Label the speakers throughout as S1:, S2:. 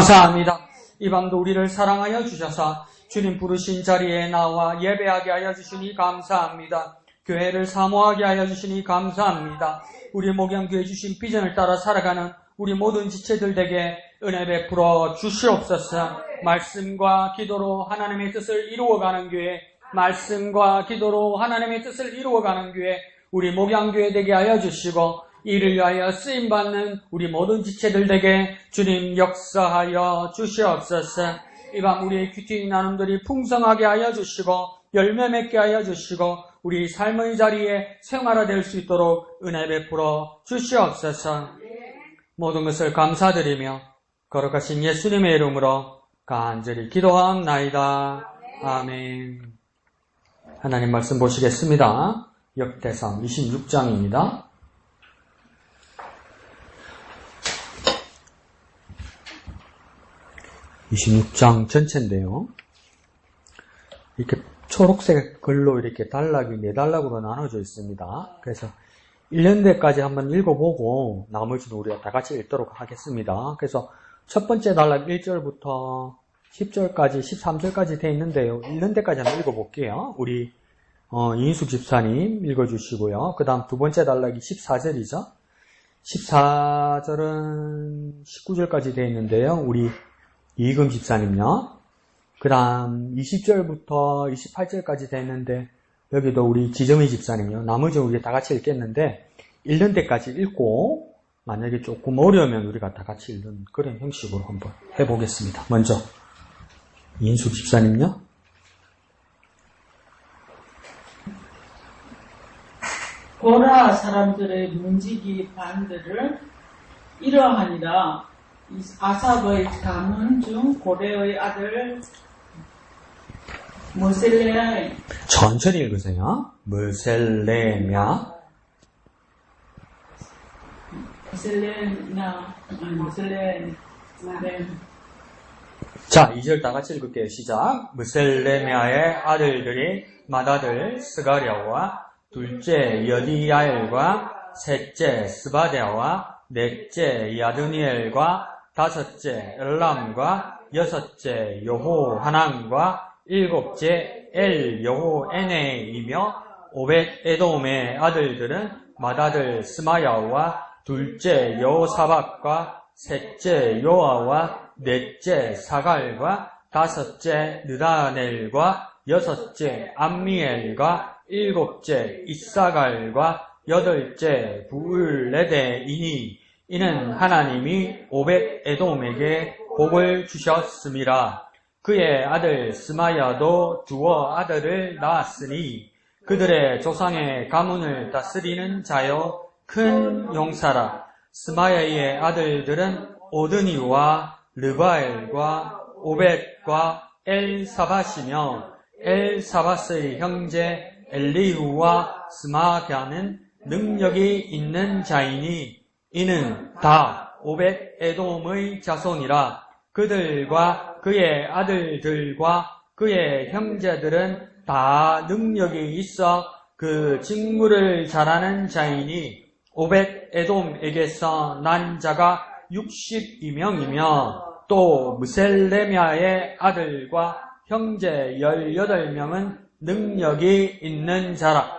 S1: 감사합니다. 이 밤도 우리를 사랑하여 주셔서 주님 부르신 자리에 나와 예배하게 하여 주시니 감사합니다. 교회를 사모하게 하여 주시니 감사합니다. 우리 목양교회 주신 비전을 따라 살아가는 우리 모든 지체들에게 은혜 베풀어 주시옵소서. 말씀과 기도로 하나님의 뜻을 이루어가는 교회, 말씀과 기도로 하나님의 뜻을 이루어가는 교회, 우리 목양교회 되게 하여 주시고 이를 위하여 쓰임받는 우리 모든 지체들에게 주님 역사하여 주시옵소서. 이 밤 우리의 큐티 나눔들이 풍성하게 하여 주시고 열매 맺게 하여 주시고 우리 삶의 자리에 생활화될 수 있도록 은혜 베풀어 주시옵소서. 모든 것을 감사드리며 거룩하신 예수님의 이름으로 간절히 기도하옵나이다. 아멘. 하나님 말씀 보시겠습니다. 역대상 26장입니다. 26장 전체인데요. 이렇게 초록색 글로 이렇게 단락이 4단락으로 나눠져 있습니다. 그래서 1년대까지 한번 읽어보고 나머지는 우리가 다 같이 읽도록 하겠습니다. 그래서 첫 번째 단락 1절부터 10절까지 13절까지 되어 있는데요. 1년대까지 한번 읽어볼게요. 우리 이인숙 집사님 읽어주시고요. 그 다음 두 번째 단락이 14절이죠. 14절은 19절까지 되어 있는데요. 우리 이금 집사님요. 그 다음 20절부터 28절까지 되는데 여기도 우리 지정희 집사님요. 나머지 우리 다 같이 읽겠는데 1년대까지 읽고 만약에 조금 어려우면 우리가 다 같이 읽는 그런 형식으로 한번 해보겠습니다. 먼저 이인숙 집사님요.
S2: 고라 사람들의 문지기 반들을 이러하니라. 아삽의 가문 중 고레의 아들 무셀레
S1: 천천히 읽으세요. 무셀레냐 자, 2절 다 같이 읽을게요. 시작. 무셀레미아의 아들들이 맏아들 스가랴와 둘째 여디야엘과 셋째 스바데아와 넷째 야드니엘과 다섯째 엘람과 여섯째 여호하난과 일곱째 엘여호에네이며 오벳 에돔의 아들들은 맏아들 스마야와 둘째 여호사박과 셋째 요아와 넷째 사갈과 다섯째 느다넬과 여섯째 암미엘과 일곱째 이사갈과 여덟째 부울레데이니 이는 하나님이 오벳 에돔에게 복을 주셨음이라. 그의 아들 스마야도 두어 아들을 낳았으니 그들의 조상의 가문을 다스리는 자여 큰 용사라. 스마야의 아들들은 오드니와 르바엘과 오벳과 엘사밧이며 엘사밧의 형제 엘리후와 스마갸는 능력이 있는 자이니 이는 다 오벳 에돔의 자손이라. 그들과 그의 아들들과 그의 형제들은 다 능력이 있어 그 직무를 잘하는 자이니 오벳 에돔에게서 난 자가 62명이며 또 무셀레미아의 아들과 형제 18명은 능력이 있는 자라.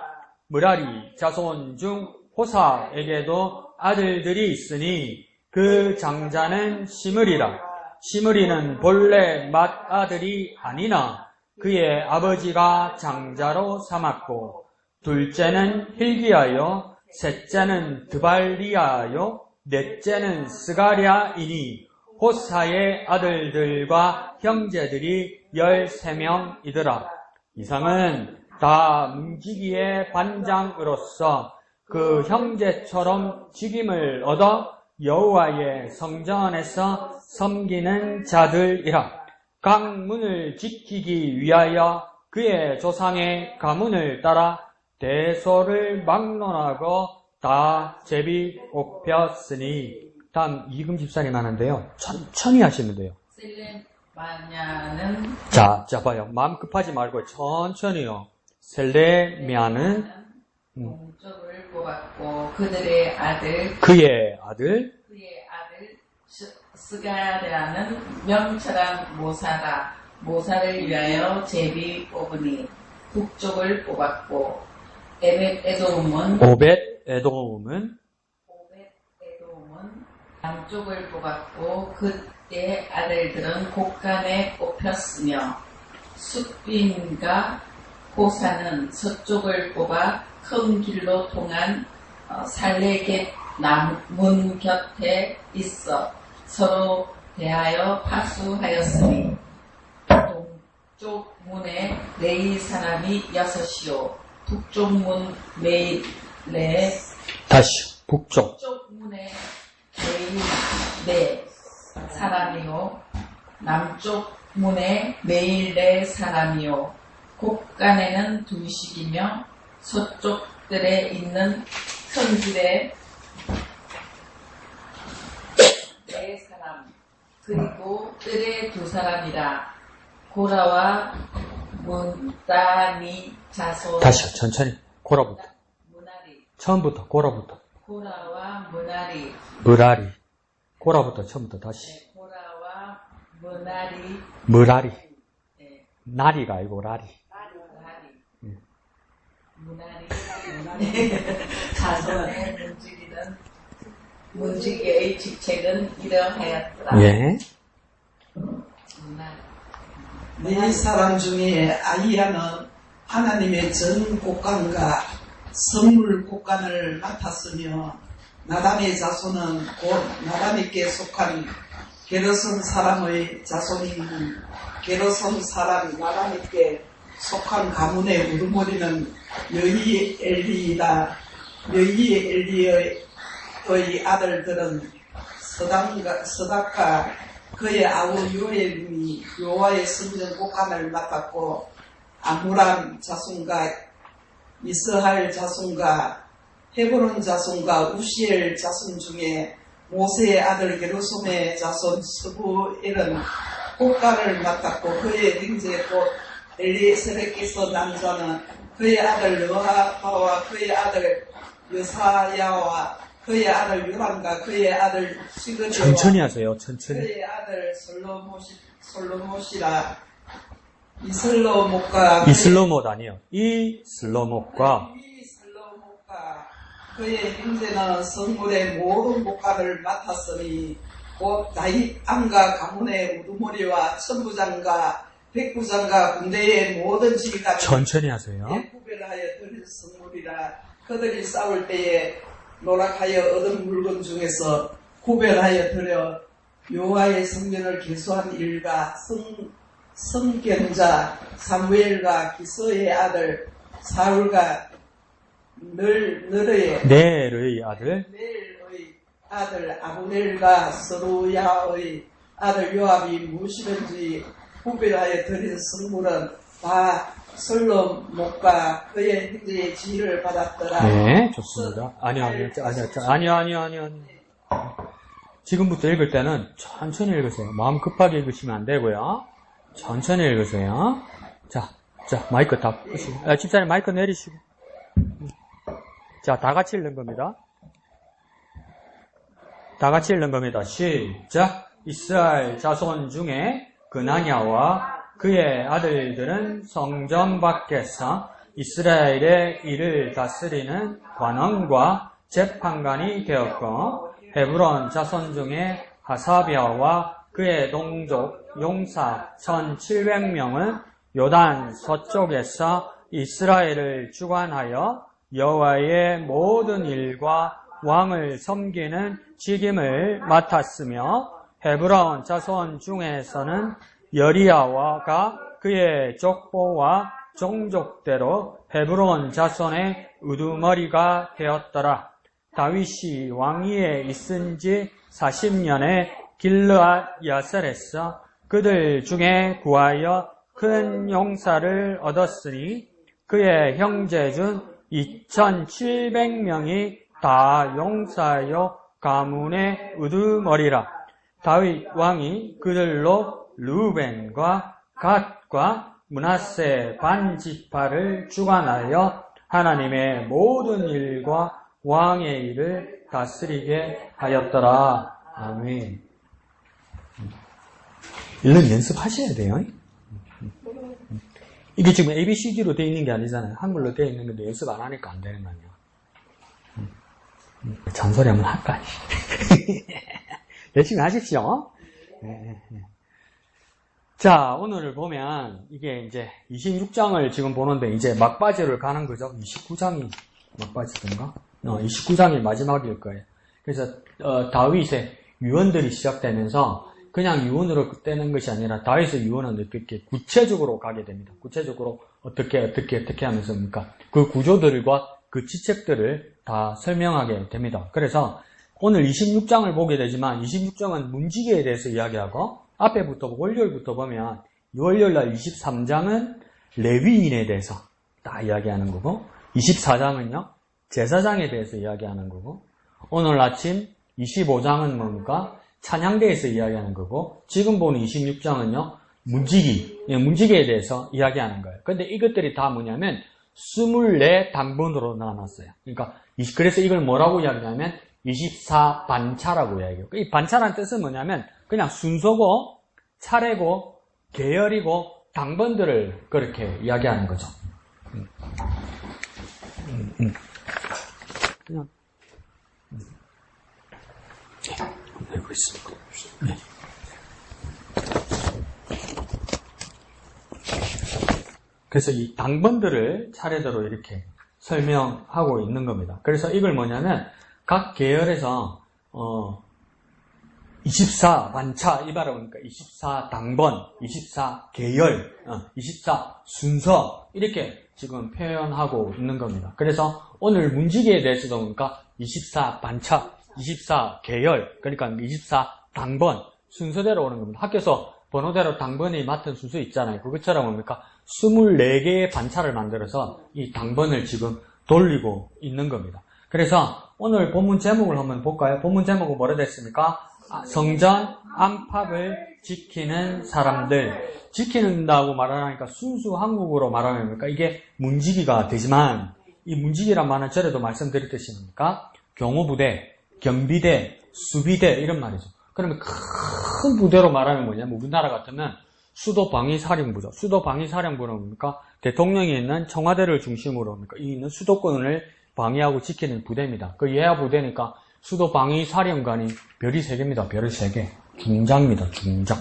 S1: 무라리 자손 중 호사에게도 아들들이 있으니 그 장자는 시므리라. 시므리는 본래 맏아들이 아니나 그의 아버지가 장자로 삼았고 둘째는 hil기야요 셋째는 드발리야요 넷째는 스가랴이니 호사의 아들들과 형제들이 13명이더라. 이상은 다 문지기의 반장으로서 그 형제처럼 직임을 얻어 여호와의 성전에서 섬기는 자들이라. 각 문을 지키기 위하여 그의 조상의 가문을 따라 대소를 막론하고 다 제비 뽑혔으니. 다음 이금 집사님 하는데요. 천천히 하시면 돼요.
S2: 셀레마냐는
S1: 자 봐요. 마음 급하지 말고 천천히요. 셀레미아는
S2: 동족을 뽑았고 그의 아들 스가랴는 명철한 모사를 위하여 제비 뽑으니 북쪽을 뽑았고 오벳에돔은 남쪽을 뽑았고 그의 아들들은 곡간에 뽑혔으며 숫빈과 호사는 서쪽을 뽑아 큰 길로 통한 살레겟 문 곁에 있어 서로 대하여 파수하였으니 동쪽 문에 레이 사람이 6이요 북쪽 문 메일레
S1: 다시 북쪽
S2: 문에 메일레 사람이요 남쪽 문에 메일레 사람이요 곡간에는 2식이며 서쪽들에 있는 큰 길에 4사람 그리고 뜰에 2사람이라 고라와 문다니 자손
S1: 다시 천천히 고라부터
S2: 문하리
S1: 처음부터 고라부터
S2: 고라와
S1: 무라리 고라부터 처음부터 다시
S2: 고라와 문하리
S1: 무라리
S2: 네.
S1: 나리가 아니고 라리
S2: 문하리 자손에 문지기의 직책은 이러하였더라.
S1: 예.
S3: 네 사람 중에 아이야는 하나님의 전 곡간과 선물 곡간을 맡았으며 나단의 자손은 곧 나단에게 속한 게르손 사람의 자손이니 게르손 사람 나단에게 속한 가문의 우두머리는 여이엘리이다. 여이엘리의 아들들은 서닥과 그의 아우 요엘이 여호와의 성전 곡간을 맡았고 아므람 자손과 이스할 자손과 헤브론 자손과 우시엘 자손 중에 모세의 아들 게르솜의 자손 스부엘은 곡간을 맡았고 그의 형제 곧 엘리에셀에게서 난 자는 그의 아들 여하바와 그의 아들 여사야와 그의 아들 요람과 그의 아들 시그리와
S1: 천천히 하세요. 천천히.
S3: 그의 아들 솔로못이라 이슬로못과
S1: 이슬로못 아니요. 이슬로못과
S3: 그의 형제는 성물의 모든 목간을 맡았으니 곧 다윗 안과 가문의 우두머리와 천부장과 백부장과 군대의 모든 지휘관을
S1: 천천히 하세요.
S3: 구별하여 드릴 성물이라 그들이 싸울 때에 노락하여 얻은 물건 중에서 구별하여 드려 여호와의 성전을 개수한 일과 성견자 사무엘과 기스의 아들 사울과
S1: 네르의
S3: 아들 아브넬과 서루야의 아들 요압이 무엇이든지 구별하여 드린 성물은 다 솔로몬과 그의 형제의 지휘를 받았더라.
S1: 네, 좋습니다. 아니요. 지금부터 읽을 때는 천천히 읽으세요. 마음 급하게 읽으시면 안 되고요. 천천히 읽으세요. 자, 마이크 다 끄시고. 집사님 마이크 내리시고. 자, 다 같이 읽는 겁니다. 다 같이 읽는 겁니다. 시작. 이스라엘 자손 중에 그나냐와 그의 아들들은 성전 밖에서 이스라엘의 일을 다스리는 관원과 재판관이 되었고 헤브론 자손 중에 하사비아와 그의 동족 용사 1700명은 요단 서쪽에서 이스라엘을 주관하여 여호와의 모든 일과 왕을 섬기는 직임을 맡았으며 헤브론 자손 중에서는 여리야와가 그의 족보와 종족대로 헤브론 자손의 우두머리가 되었더라. 다윗이 왕위에 있은 지 40년에 길르앗 야셀에서 그들 중에 구하여 큰 용사를 얻었으니 그의 형제 중 2700명이 다 용사요 가문의 우두머리라. 다윗 왕이 그들로 르벤과 갓과 므낫세 반지파를 주관하여 하나님의 모든 일과 왕의 일을 다스리게 하였더라. 아멘. 이런 연습하셔야 돼요. 이게 지금 ABCD로 되어 있는 게 아니잖아요. 한글로 되어 있는 건데 연습 안 하니까 안 되는 거 아니야. 잔소리 한번 할까? 열심히 하십시오. 자, 오늘을 보면 이게 이제 26장을 지금 보는데 이제 막바지를 가는 거죠. 29장이 막바지던가? 29장이 마지막일 거예요. 그래서 다윗의 유언들이 시작되면서 그냥 유언으로 떼는 것이 아니라 다윗의 유언은 어떻게 구체적으로 가게 됩니다. 구체적으로 어떻게 하면서 그 구조들과 그 지책들을 다 설명하게 됩니다. 그래서 오늘 26장을 보게 되지만 26장은 문지기에 대해서 이야기하고 앞에부터 월요일부터 보면 월요일날 23장은 레위인에 대해서 다 이야기하는 거고 24장은요 제사장에 대해서 이야기하는 거고 오늘 아침 25장은 뭡니까? 찬양대에서 이야기하는 거고 지금 보는 26장은요 문지기에 대해서 이야기하는 거예요. 근데 이것들이 다 뭐냐면 24단번으로 나눴어요. 그러니까 그래서 이걸 뭐라고 이야기하냐면 24반차라고 이야기해요. 이 반차라는 뜻은 뭐냐면 그냥 순서고 차례고 계열이고 당번들을 그렇게 이야기하는 거죠. 그냥 한번 해보겠습니다. 네. 그래서 이 당번들을 차례대로 이렇게 설명하고 있는 겁니다. 그래서 이걸 뭐냐면 각 계열에서 24반차 이 발음이니까 24당번, 24계열, 24순서 이렇게 지금 표현하고 있는 겁니다. 그래서 오늘 문지기에 대해서도 그러니까 24반차, 24계열 그러니까 24당번 순서대로 오는 겁니다. 학교에서 번호대로 당번이 맡은 순서 있잖아요. 그것처럼 뭡니까? 24개의 반차를 만들어서 이 당번을 지금 돌리고 있는 겁니다. 그래서 오늘 본문 제목을 한번 볼까요? 본문 제목은 뭐라 됐습니까? 성전 안팎을 지키는 사람들. 지키는다고 말하니까 순수 한국어로 말하면 이게 문지기가 되지만 이 문지기란 말은 전에도 말씀드렸듯이 뭡니까? 경호부대, 경비대, 수비대 이런 말이죠. 그러면 큰 부대로 말하면 뭐냐면 우리나라 같으면 수도방위사령부죠. 수도방위사령부는 뭡니까? 대통령이 있는 청와대를 중심으로 뭡니까? 이 있는 수도권을 방위하고 지키는 부대입니다. 그 예하 부대니까 수도방위사령관이 별이 3개입니다. 별이 3개. 중장입니다. 중장.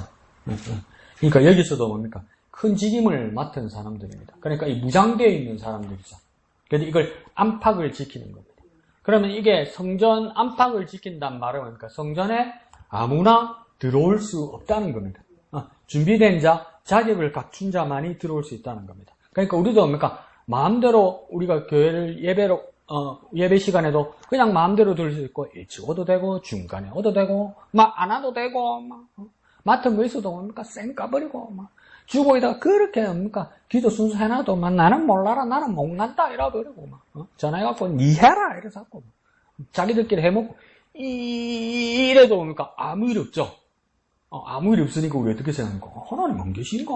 S1: 그러니까 여기서도 뭡니까? 큰 직임을 맡은 사람들입니다. 그러니까 이 무장대에 있는 사람들이죠. 그래서 이걸 안팎을 지키는 겁니다. 그러면 이게 성전 안팎을 지킨다는 말은 뭡니까? 성전에 아무나 들어올 수 없다는 겁니다. 준비된 자, 자격을 갖춘 자만이 들어올 수 있다는 겁니다. 그러니까 우리도 뭡니까? 마음대로 우리가 교회를 예배 시간에도 그냥 마음대로 들을 수 있고, 일찍 오도 되고, 중간에 오도 되고, 안 와도 되고, 맡은 거 있어도 뭡니까? 쌩 까버리고, 주고 있다가 그렇게 뭡니까? 기도 순서 해놔도, 나는 몰라라, 나는 못 간다, 이러버리고, 전화해갖고, 니 해라, 이래서 하고, 자기들끼리 해먹고, 이래도 뭡니까? 아무 일 없죠? 아무 일 없으니까 우리 어떻게 생각합니까? 하나님 안 계신가?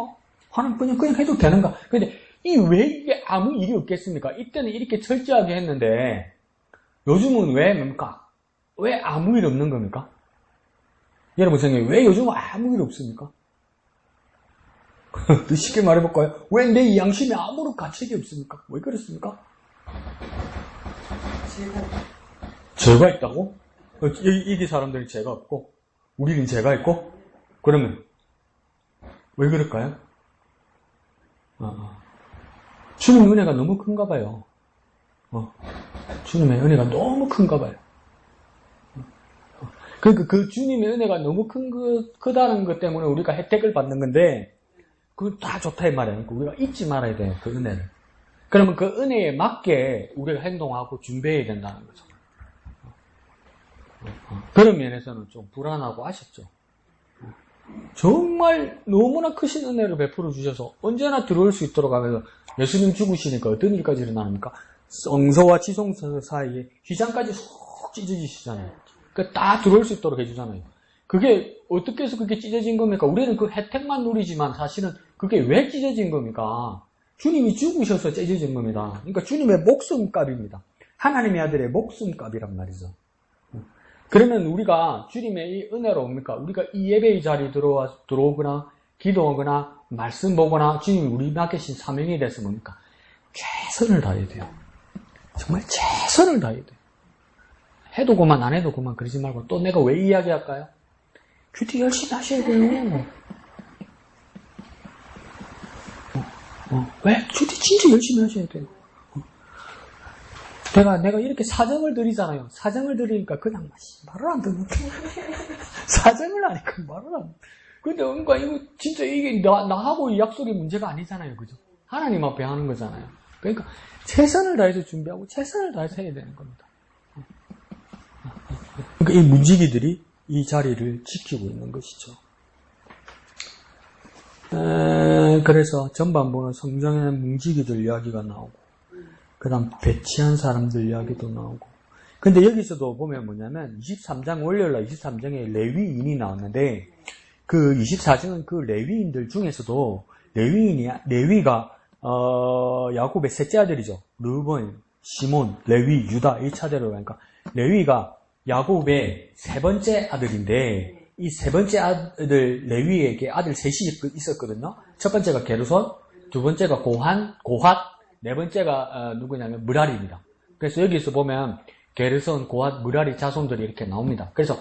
S1: 하나님 그냥 해도 되는가? 근데, 왜 이게 아무 일이 없겠습니까? 이때는 이렇게 철저하게 했는데, 요즘은 왜 뭡니까? 왜 아무 일 없는 겁니까? 여러분 생각해, 왜 요즘은 아무 일 없습니까? 더 쉽게 말해볼까요? 왜 내 양심에 아무런 가책이 없습니까? 왜 그렇습니까? 죄가 있다고? 이 사람들이 죄가 없고, 우리는 죄가 있고, 그러면, 왜 그럴까요? 주님의 은혜가 너무 큰가 봐요. 주님의 은혜가 너무 큰가 봐요. 그러니까 그 주님의 은혜가 너무 크다는 것 때문에 우리가 혜택을 받는 건데, 그거 다 좋다 이 말이에요. 우리가 잊지 말아야 돼요, 그 은혜를. 그러면 그 은혜에 맞게 우리가 행동하고 준비해야 된다는 거죠. 그런 면에서는 좀 불안하고 아쉽죠. 정말 너무나 크신 은혜를 베풀어 주셔서 언제나 들어올 수 있도록 하면서 예수님 죽으시니까 어떤 일까지 일어납니까? 성소와 지성소 사이에 휘장까지 쏙 찢어지시잖아요. 그러니까 다 들어올 수 있도록 해주잖아요. 그게 어떻게 해서 그게 찢어진 겁니까? 우리는 그 혜택만 누리지만 사실은 그게 왜 찢어진 겁니까? 주님이 죽으셔서 찢어진 겁니다. 그러니까 주님의 목숨값입니다. 하나님의 아들의 목숨값이란 말이죠. 그러면 우리가 주님의 이 은혜로 뭡니까? 우리가 이 예배의 자리에 들어오거나, 기도하거나, 말씀 보거나, 주님이 우리 맡기신 사명에 대해서 뭡니까? 최선을 다해야 돼요. 정말 최선을 다해야 돼요. 해도 그만, 안 해도 그만, 그러지 말고, 또 내가 왜 이야기할까요? 큐티 열심히 하셔야 돼요. 왜? 큐티 진짜 열심히 하셔야 돼요. 내가 이렇게 사정을 드리잖아요. 사정을 드리니까 그냥 말을 안 듣는 사정을 하니까 말을 안. 근데 뭔가 이거 진짜 이게 나하고 이 약속의 문제가 아니잖아요. 그죠? 하나님 앞에 하는 거잖아요. 그러니까 최선을 다해서 준비하고 최선을 다해서 해야 되는 겁니다. 그러니까 이 문지기들이 이 자리를 지키고 있는 것이죠. 그래서 전반부는 성경에는 문지기들 이야기가 나오고 그 다음 배치한 사람들 이야기도 나오고. 근데 여기서도 보면 뭐냐면 23장 월요일날 23장에 레위인이 나왔는데 그 24장은 그 레위인들 중에서도 레위가 야곱의 셋째 아들이죠. 르본, 시몬, 레위, 유다 이 차례로 가니까 레위가 야곱의 세 번째 아들인데 이 세 번째 아들 레위에게 아들 셋이 있었거든요. 첫 번째가 게르손, 두 번째가 고핫, 네 번째가 누구냐면 므라리입니다. 그래서 여기서 보면 게르손, 고핫, 므라리 자손들이 이렇게 나옵니다. 그래서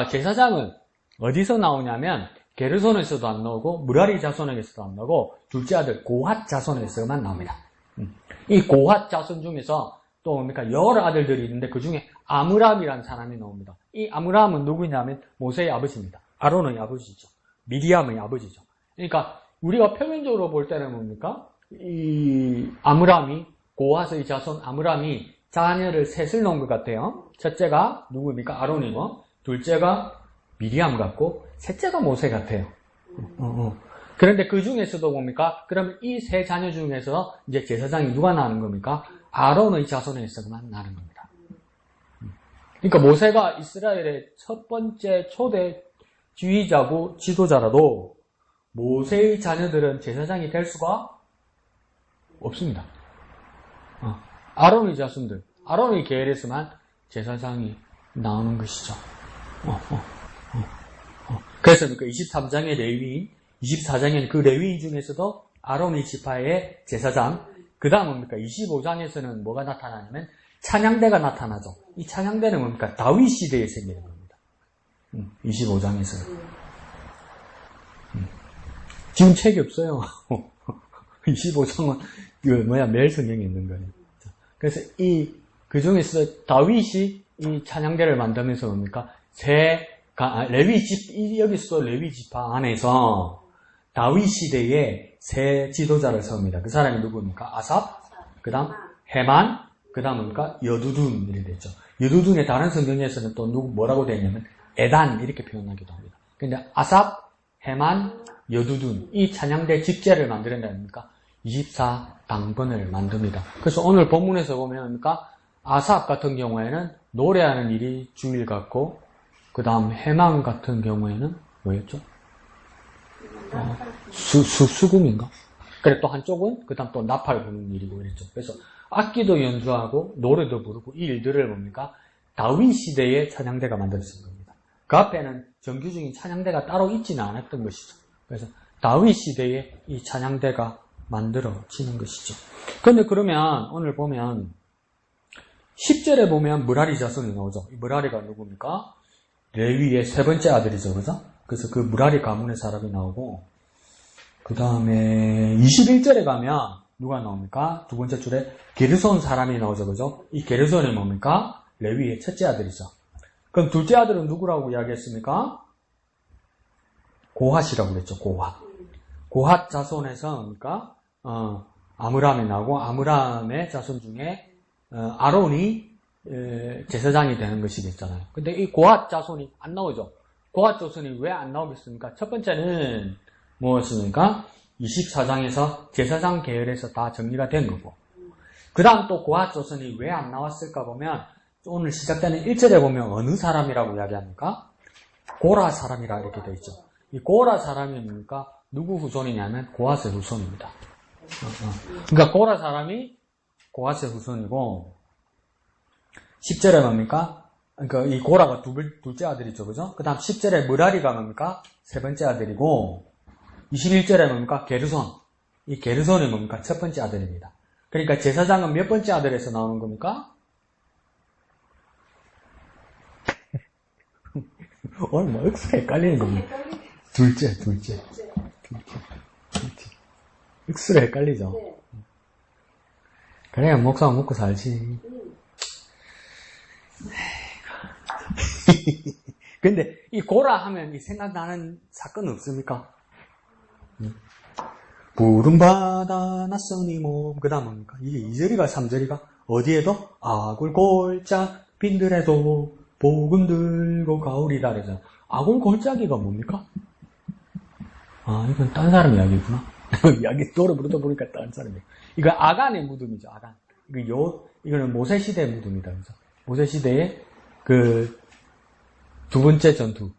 S1: 제사장은 어디서 나오냐면 게르손에서도 안 나오고 므라리 자손에게서도 안 나오고 둘째 아들 고핫 자손에서만 나옵니다. 이 고핫 자손 중에서 또 뭡니까 여러 아들들이 있는데 그 중에 아므람이라는 사람이 나옵니다. 이 아므람은 누구냐면 모세의 아버지입니다. 아론의 아버지죠. 미리암의 아버지죠. 그러니까 우리가 표면적으로 볼 때는 뭡니까? 이 아므람이 고핫의 자손 아므람이 자녀를 셋을 낳은 것 같아요. 첫째가 누구입니까? 아론이고 둘째가 미리암 같고 셋째가 모세 같아요. 그런데 그 중에서도 뭡니까? 그러면 이 세 자녀 중에서 이제 제사장이 누가 나는 겁니까? 아론의 자손에서만 나는 겁니다. 그러니까 모세가 이스라엘의 첫 번째 초대 지휘자고 지도자라도 모세의 자녀들은 제사장이 될 수가 없습니다. 아론의 자손들, 아론의 계열에서만 제사장이 나오는 것이죠. 그래서 그러니까 23장의 레위인, 24장에는 그 레위인 중에서도 아론의 지파의 제사장, 그 다음 뭡니까? 25장에서는 뭐가 나타나냐면 찬양대가 나타나죠. 이 찬양대는 뭡니까? 다윗 시대에 생기는 겁니다. 25장에서는. 지금 책이 없어요. 25장은 매일 성경에 있는 거예요. 그래서 그 중에서 다윗이 이 찬양대를 만들면서 뭡니까? 여기서도 레위 지파 안에서 다윗 시대에 세 지도자를 세웁니다. 그 사람이 누구입니까? 아삽, 그 다음 헤만, 그 다음 뭡니까? 여두둔 이렇게 됐죠. 여두둔의 다른 성경에서는 또 뭐라고 되어 있냐면 에단 이렇게 표현하기도 합니다. 근데 아삽, 헤만, 여두둔 이 찬양대 직제를 만드는 게 아닙니까? 24당번을 만듭니다. 그래서 오늘 본문에서 보면 뭡니까? 아삽 같은 경우에는 노래하는 일이 주일 같고 그 다음 헤만 같은 경우에는 뭐였죠? 수금인가? 그래 또 한쪽은 그 다음 또 나팔 부는 일이고 그랬죠. 그래서 악기도 연주하고 노래도 부르고 이 일들을 뭡니까? 다윗 시대의 찬양대가 만들어진 겁니다. 그 앞에는 정규적인 찬양대가 따로 있지는 않았던 것이죠. 그래서 다윗 시대에 이 찬양대가 만들어지는 것이죠. 그런데 그러면 오늘 보면 10절에 보면 므라리 자손이 나오죠. 이 므라리가 누굽니까? 레위의 세 번째 아들이죠. 그죠? 그래서 그 므라리 가문의 사람이 나오고 그 다음에 21절에 가면 누가 나옵니까? 두 번째 줄에 게르손 사람이 나오죠. 그죠? 이 게르손이 뭡니까? 레위의 첫째 아들이죠. 그럼 둘째 아들은 누구라고 이야기했습니까? 고핫이라고 그랬죠. 고핫 자손에서 뭡니까? 아므람이 나오고 아므람의 자손 중에 아론이 제사장이 되는 것이겠잖아요. 근데 이 고핫 자손이 안 나오죠. 고핫 자손이 왜 안 나오겠습니까? 첫 번째는 무엇입니까? 24장에서 제사장 계열에서 다 정리가 된 거고. 그 다음 또 고핫 자손이 왜 안 나왔을까 보면 오늘 시작되는 1절에 보면 어느 사람이라고 이야기합니까? 고라 사람이라 이렇게 되어 있죠. 이 고라 사람이 뭡니까? 누구 후손이냐면 고핫의 후손입니다. 그러니까 고라 사람이 고핫의 후손이고 10절에 뭡니까? 그러니까 이 고라가 둘째 아들이죠. 그죠? 그 다음 10절에 므라리가 뭡니까? 세 번째 아들이고, 21절에 뭡니까? 게르손. 이 게르손이 뭡니까? 첫 번째 아들입니다. 그러니까 제사장은 몇 번째 아들에서 나오는 겁니까? 오늘 뭐 억수로 헷갈리는 겁니다. 둘째. 억수로 헷갈리죠? 그래야 목사 먹고 살지. 근데 이 고라 하면 이 생각나는 사건 없습니까? 푸른 바다 낯선이 몸. 그 다음 뭡니까? 이게 2절이가 3절이가 어디에도 아굴골짝 빈들에도 복음 들고 가오리다 그러잖아. 아굴골짜기가 뭡니까? 아, 이건 딴 사람 이야기구나. 이야기 노래 부르다 보니까 딴 사람이에요. 이거 아간의 무덤이죠, 아간. 이거는 모세시대의 무덤이다. 그죠? 모세시대의 두 번째 전투.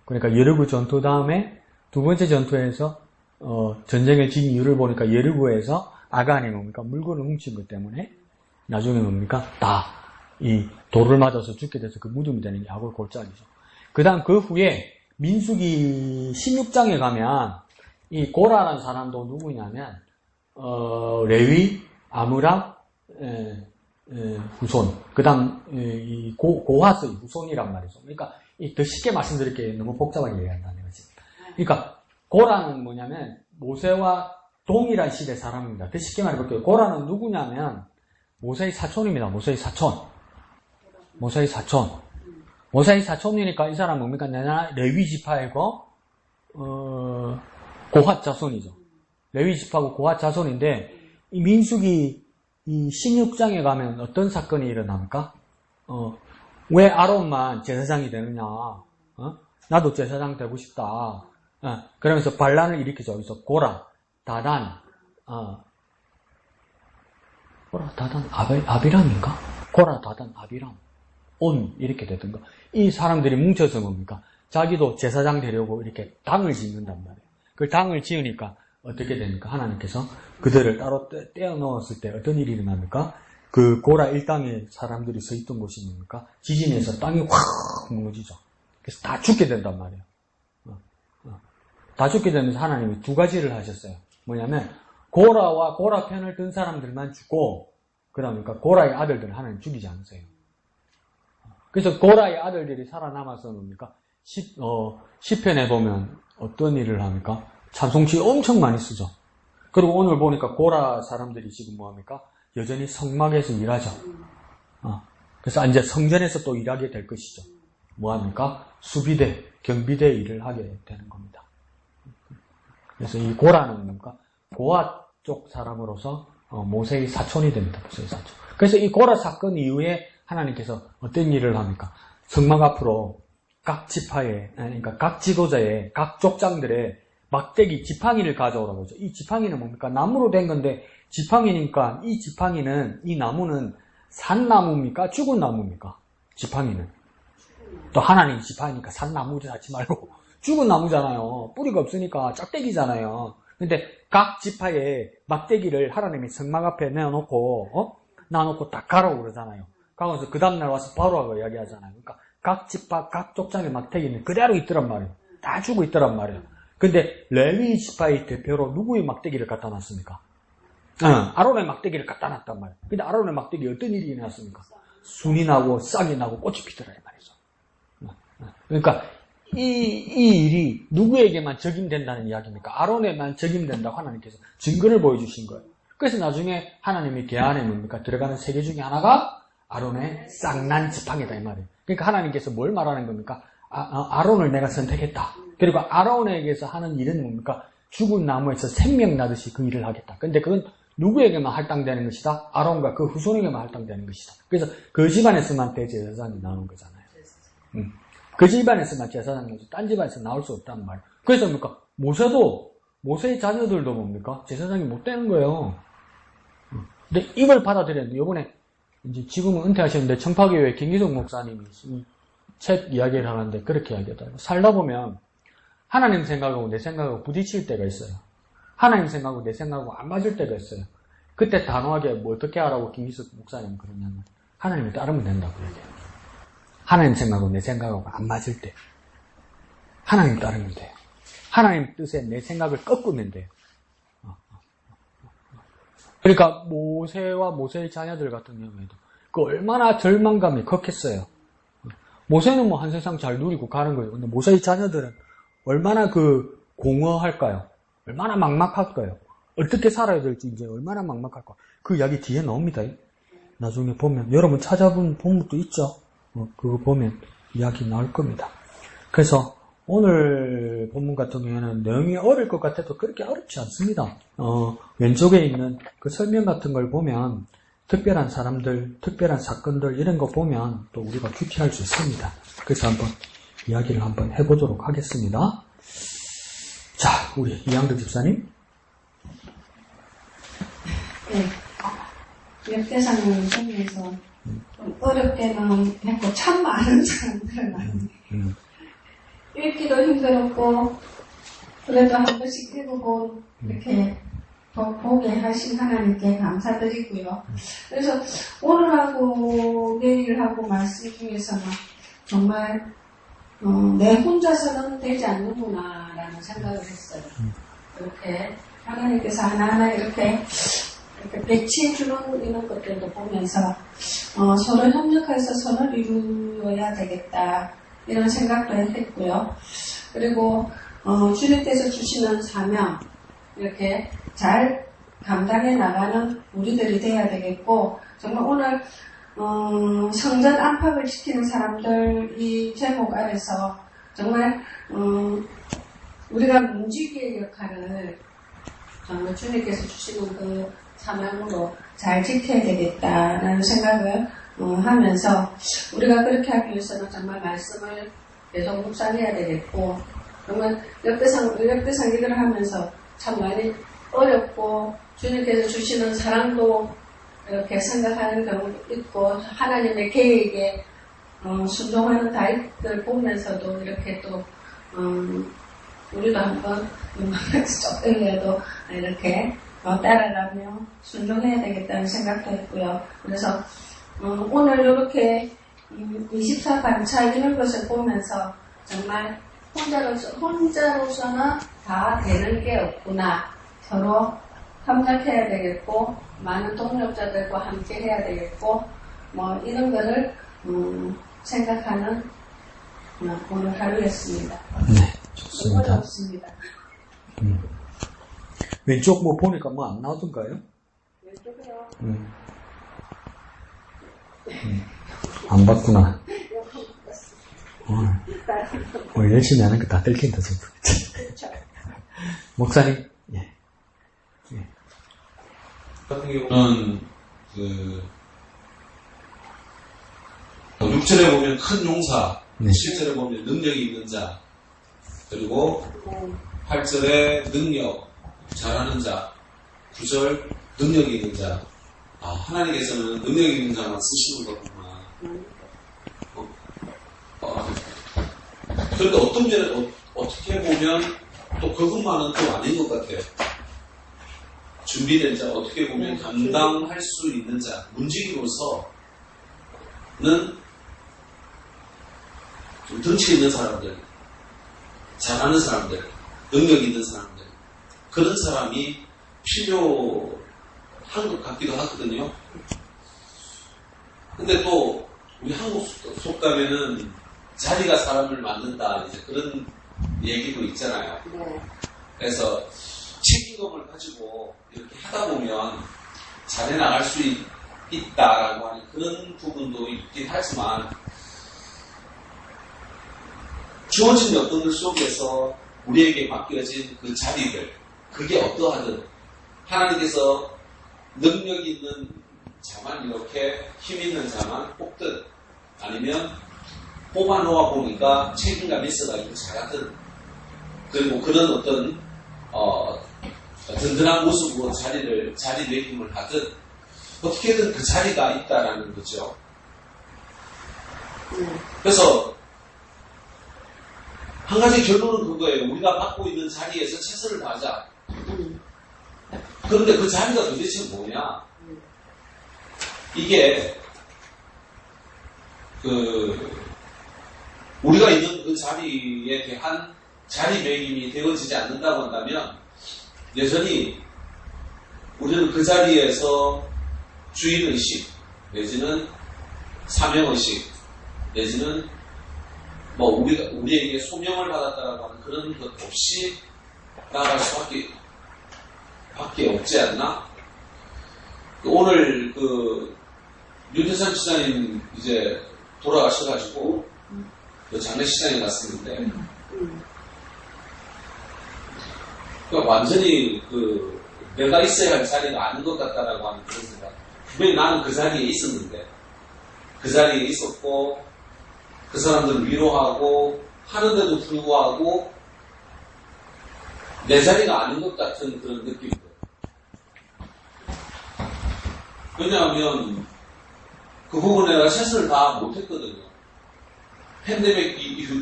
S1: 그러니까 여리고 전투 다음에 두 번째 전투에서, 전쟁을 진 이유를 보니까 여리고에서 아간이 뭡니까? 물건을 훔친 것 때문에 나중에 뭡니까? 다 이 돌을 맞아서 죽게 돼서 그 무덤이 되는 게 아굴골짜기죠. 그 다음 그 후에 민수기 16장에 가면 이 고라라는 사람도 누구냐면 레위, 아므람, 후손. 그 다음 이 고하스의 후손이란 말이죠. 그러니까 더 쉽게 말씀드릴게요. 너무 복잡하게 얘기한다는 거지. 그러니까 고라는 뭐냐면 모세와 동일한 시대 사람입니다. 더 쉽게 말해볼게요. 고라는 누구냐면 모세의 사촌입니다. 모세의 사촌이니까 이 사람 뭡니까? 레위 지파이고 고핫 자손이죠. 레위 지파고 고핫 자손인데 이 민수기 이 16장에 가면 어떤 사건이 일어납니까? 왜 아론만 제사장이 되느냐? 나도 제사장 되고 싶다. 그러면서 반란을 일으키죠. 여기서 고라, 다단, 아비람인가? 고라, 다단, 아비람, 온 이렇게 되던가. 이 사람들이 뭉쳐서 뭡니까? 자기도 제사장 되려고 이렇게 당을 짓는단 말이에요. 그 당을 지으니까 어떻게 됩니까? 하나님께서 그들을 따로 떼어 넣었을 때 어떤 일이 일어납니까? 그 고라 일당의 사람들이 서 있던 곳이 뭡니까? 지진에서 땅이 확 무너지죠. 그래서 다 죽게 된단 말이에요. 다 죽게 되면서 하나님이 두 가지를 하셨어요. 뭐냐면 고라와 고라 편을 든 사람들만 죽고 그러니까 고라의 아들들을 하나님 죽이지 않으세요. 그래서 고라의 아들들이 살아남아서 뭡니까? 10편에 보면 어떤 일을 합니까? 찬송시 엄청 많이 쓰죠. 그리고 오늘 보니까 고라 사람들이 지금 뭐합니까? 여전히 성막에서 일하죠. 그래서 이제 성전에서 또 일하게 될 것이죠. 뭐합니까? 수비대, 경비대 일을 하게 되는 겁니다. 그래서 이 고라는 뭡니까? 고아 쪽 사람으로서 모세의 사촌이 됩니다. 모세의 사촌. 그래서 이 고라 사건 이후에 하나님께서 어떤 일을 합니까? 성막 앞으로 각 지파의, 그러니까 각 지도자의, 각 족장들의 막대기 지팡이를 가져오라고 하죠. 이 지팡이는 뭡니까? 나무로 된 건데 지팡이니까 이 지팡이는, 이 나무는 산나무입니까? 죽은 나무입니까? 지팡이는. 또 하나님 지팡이니까 산나무를 하지 말고 죽은 나무잖아요. 뿌리가 없으니까 짝대기잖아요. 근데 각 지파의 막대기를 하나님이 성막 앞에 놔놓고 딱 가라고 그러잖아요. 가면서 그 다음날 와서 바로 하고 이야기하잖아요. 그러니까 각 지파, 각 족장의 막대기는 그대로 있더란 말이에요. 다 주고 있더란 말이에요. 근데 레위 지파의 대표로 누구의 막대기를 갖다 놨습니까? 아론의 막대기를 갖다 놨단 말이에요. 근데 아론의 막대기 어떤 일이 일어났습니까? 순이 나고 싹이 나고 꽃이 피더라 이 말이죠. 그러니까 이 일이 누구에게만 적용된다는 이야기입니까? 아론에만 적용된다고 하나님께서 증거를 보여주신 거예요. 그래서 나중에 하나님이 계안에 뭡니까? 들어가는 세계 중에 하나가 아론의 쌍난 지팡이다 이 말이에요. 그러니까 하나님께서 뭘 말하는 겁니까? 아론을 내가 선택했다. 그리고 아론에게서 하는 일은 뭡니까? 죽은 나무에서 생명 나듯이 그 일을 하겠다. 근데 그건 누구에게만 할당되는 것이다? 아론과 그 후손에게만 할당되는 것이다. 그래서 그 집안에서만 대제사장이 나오는 거잖아요. 그 집안에서만 제사장이 나오지 딴 집안에서 나올 수 없다는 말이에요. 그래서 뭡니까? 모세의 자녀들도 뭡니까? 제사장이 못 되는 거예요. 근데 이걸 받아들였는데 요번에 이제 지금은 은퇴하셨는데 청파교회 김기동 목사님이 이 책 이야기를 하는데 그렇게 이야기하더라고요. 살다 보면 하나님 생각하고 내 생각하고 부딪힐 때가 있어요. 하나님 생각하고 내 생각하고 안 맞을 때가 있어요. 그때 단호하게 뭐 어떻게 하라고 김기석 목사님은 그러냐면 하나님을 따르면 된다고 얘기해요. 하나님 생각하고 내 생각하고 안 맞을 때 하나님 따르면 돼요. 하나님 뜻에 내 생각을 꺾으면 돼요. 그러니까 모세와 모세의 자녀들 같은 경우에도 그 얼마나 절망감이 컸겠어요. 모세는 뭐 한 세상 잘 누리고 가는 거예요. 근데 모세의 자녀들은 얼마나 그 공허할까요? 얼마나 막막할까요? 어떻게 살아야 될지 이제 얼마나 막막할까? 그 이야기 뒤에 나옵니다. 나중에 보면 여러분 찾아본 본문도 있죠. 그거 보면 이야기 나올 겁니다. 그래서 오늘 본문 같은 경우에는 내용이 어려울 것 같아도 그렇게 어렵지 않습니다. 왼쪽에 있는 그 설명 같은 걸 보면 특별한 사람들, 특별한 사건들 이런 거 보면 또 우리가 큐티할 수 있습니다. 그래서 한번 이야기를 한번 해보도록 하겠습니다. 자, 우리 이양득 집사님.
S4: 네. 역대상을 보면서 좀 어렵게는 했고 참 많은 사람들은 많은데 읽기도 힘들었고 그래도 한 번씩 읽어본 이렇게 보게 하신 하나님께 감사드리고요. 그래서 오늘하고 내일하고 말씀 중에서는 정말 내 혼자서는 되지 않는구나 라는 생각을 했어요. 이렇게 하나님께서 하나하나 이렇게 배치해주는 이런 것들도 보면서 서로 협력해서 선을 이루어야 되겠다 이런 생각도 했고요. 그리고 주님께서 주시는 사명 이렇게 잘 감당해 나가는 우리들이 돼야 되겠고 정말 오늘 성전 안팎을 지키는 사람들 이 제목 아래서 정말 우리가 문지기의 역할을 정말 주님께서 주시는 그 사명으로 잘 지켜야 되겠다라는 생각을 하면서 우리가 그렇게 하기 위해서는 정말 말씀을 계속 묵상해야 되겠고 정말 역대상 기도를 하면서 참 많이 어렵고 주님께서 주시는 사랑도 이렇게 생각하는 경우도 있고 하나님의 계획에 순종하는 다윗들 보면서도 이렇게 또 우리도 한번 조금이라도 이렇게 따라가며 순종해야 되겠다는 생각도 했고요. 그래서 오늘 이렇게 24반차 이런 것을 보면서 정말 혼자로서는 다 되는 게 없구나. 서로 협력해야 되겠고 많은 동력자들과 함께 해야 되겠고 뭐 이런 거를 생각하는 오늘 하루였습니다.
S1: 네, 좋습니다.
S4: 어렵습니다.
S1: 왼쪽 뭐 보니까 뭐 안 나오던가요?
S4: 왼쪽이요.
S1: 안 봤구나. 오늘 열심히 하는 거 다 들킨다, 전부. 목사님, 예.
S5: 같은 경우는 6절에 보면 큰 용사,
S1: 네.
S5: 7절에 보면 능력이 있는 자, 그리고 8절에 능력, 잘하는 자, 9절 능력이 있는 자. 하나님께서는 능력이 있는 자만 쓰시는 거구나. 그런데 어떤 면에 어떻게 보면 또 그것만은 또 아닌 것 같아요. 준비된 자, 어떻게 보면 감당할 수 있는 자, 문지기로서는 좀 덩치 있는 사람들, 잘하는 사람들, 능력 있는 사람들, 그런 사람이 필요한 것 같기도 하거든요. 근데 또 우리 한국 속담에는 자리가 사람을 만든다, 이제 그런 얘기도 있잖아요. 그래서 책임감을 가지고 이렇게 하다 보면 잘해 나갈 수 있다라고 하는 그런 부분도 있긴 하지만 주어진 여건들 속에서 우리에게 맡겨진 그 자리들, 그게 어떠하든 하나님께서 능력 있는 자만 이렇게 힘 있는 자만 뽑든 아니면 뽑아놓아 보니까 책임감 있어가지고 잘하든 그리고 그런 어떤 든든한 모습으로 자리매김을 하든 어떻게든 그 자리가 있다라는 거죠. 그래서 한 가지 결론은 그거예요. 우리가 맡고 있는 자리에서 최선을 다하자. 그런데 그 자리가 도대체 뭐냐? 이게 우리가 있는 그 자리에 대한 자리매김이 되어지지 않는다고 한다면 여전히 우리는 그 자리에서 주인의식 내지는 사명의식 내지는 우리에게 소명을 받았다라고 하는 그런 것 없이 나아갈 수밖에 없지 않나? 오늘 윤태산 시장님 이제 돌아가셔가지고 장례시장에 갔었는데 그러니까 완전히 내가 있어야 할 자리가 아닌 것 같다라고 하는 그런 생각. 분명히 나는 그 자리에 있었는데 그 자리에 있었고 그 사람들을 위로하고 하는데도 불구하고 내 자리가 아닌 것 같은 그런 느낌들. 왜냐하면 그 부분에 내가 최선을 다 못했거든요. 팬데믹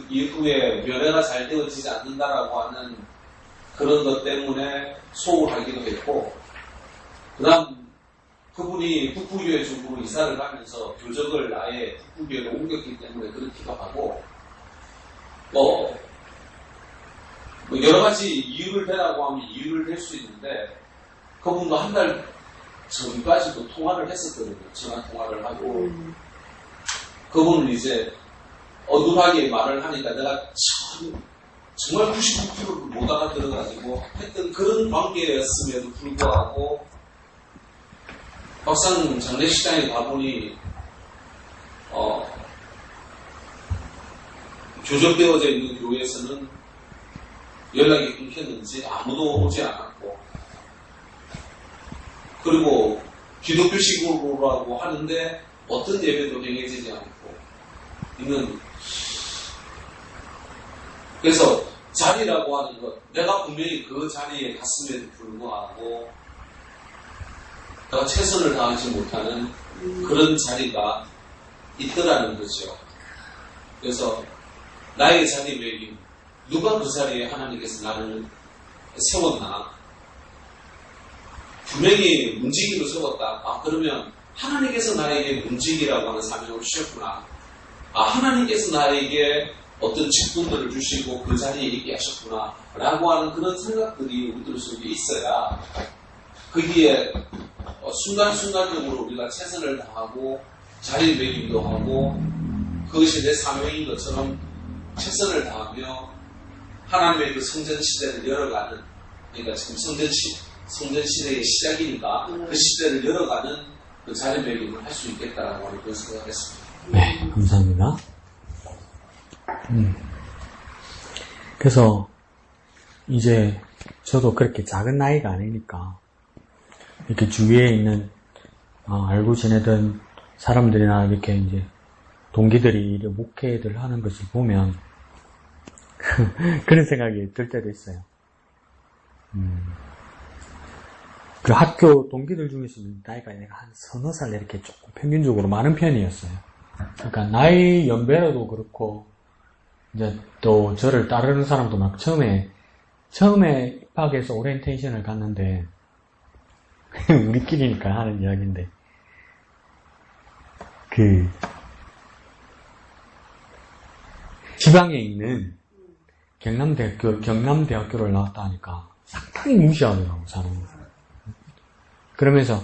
S5: 이후에 면회가 잘 되어지지 않는다라고 하는 그런 것 때문에 소홀하기도 했고, 그 다음 그분이 북부교회 쪽으로 이사를 가면서 교적을 아예 북부교회로 옮겼기 때문에 그렇기도 하고, 여러 가지 이유를 대라고 하면 이유를 댈 수 있는데, 그분도 한 달 전까지도 통화를 했었거든요. 전화 통화를 하고. 그분은 이제 어눌하게 말을 하니까 내가 정말 99%를 못 알아들어가지고 했던 그런 관계였음에도 불구하고 막상 장례식장에 가보니 교적되어져 있는 교회에서는 연락이 끊겼는지 아무도 오지 않았고, 그리고 기독교식으로라고 하는데 어떤 예배도 행해지지 않고 있는. 그래서 자리라고 하는 것, 내가 분명히 그 자리에 갔음에도 불구하고 내가 최선을 다하지 못하는 그런 자리가 있더라는 거죠. 그래서 나의 자리매김, 누가 그 자리에 하나님께서 나를 세웠나? 분명히 문지기로 세웠다. 그러면 하나님께서 나에게 문지기라고 하는 사명을 주셨구나. 하나님께서 나에게 어떤 직분들을 주시고 그 자리에 있게 하셨구나 라고 하는 그런 생각들이 우리들 속에 있어야 거기에 순간순간적으로 우리가 최선을 다하고 자리매김도 하고 그것이 내 사명인 것처럼 최선을 다하며 하나님의 그 성전시대를 열어가는, 그러니까 지금 성전시대의 시작이니까 그 시대를 열어가는 그 자리매김을 할 수 있겠다라고 하는 그런 생각을 했습니다.
S1: 네, 감사합니다. 그래서 이제 저도 그렇게 작은 나이가 아니니까 이렇게 주위에 있는 알고 지내던 사람들이나 이렇게 이제 동기들이 목회들 하는 것을 보면 그런 생각이 들 때도 있어요. 그 학교 동기들 중에서는 나이가 내가 한 서너 살 이렇게 조금 평균적으로 많은 편이었어요. 그러니까 나이 연배로도 그렇고, 이제 또 저를 따르는 사람도 막 처음에 입학해서 오리엔테이션을 갔는데, 우리끼리니까 하는 이야기인데, 지방에 있는 경남대학교를 나왔다 하니까 상당히 무시하더라고, 사람을. 그러면서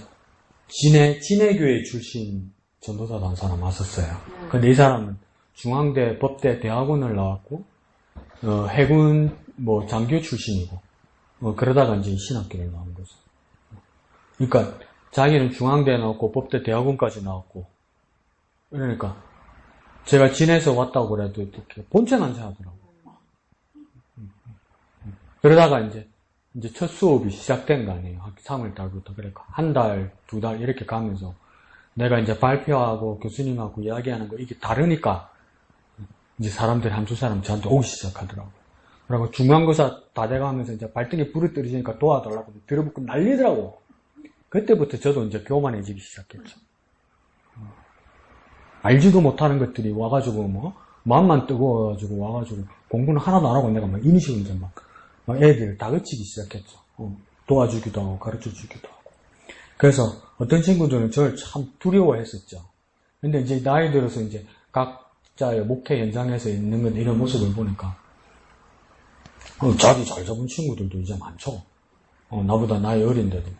S1: 진해교회 출신 전도사도 한 사람 왔었어요. 근데 이 사람은 중앙대, 법대, 대학원을 나왔고, 해군, 장교 출신이고, 그러다가 이제 신학교를 나온 거죠. 그러니까, 자기는 중앙대 나왔고, 법대, 대학원까지 나왔고, 그러니까, 제가 진해에서 왔다고 그래도 이렇게 본체만 하더라고요. 그러다가 이제 첫 수업이 시작된 거 아니에요. 3월달부터. 그러니까, 한 달, 2달, 이렇게 가면서, 내가 이제 발표하고 교수님하고 이야기하는 거 이게 다르니까 이제 사람들이 한두 사람 저한테 오기 시작하더라고요. 그리고 중간고사 다 돼가면서 이제 발등에 불이 떨어지니까 도와달라고 들어붙고 난리더라고. 그때부터 저도 이제 교만해지기 시작했죠. 알지도 못하는 것들이 와가지고 마음만 뜨거워가지고 와가지고 공부는 하나도 안 하고 내가 막 이런 식으로 이제 막 애들 다그치기 시작했죠. 도와주기도 하고 가르쳐 주기도 하고. 그래서 어떤 친구들은 저를 참 두려워했었죠. 근데 이제 나이 들어서 이제 각 자의 목회 현장에서 있는 건 이런 모습을 보니까 자기 잘 잡은 친구들도 이제 많죠. 나보다 나이 어린데도.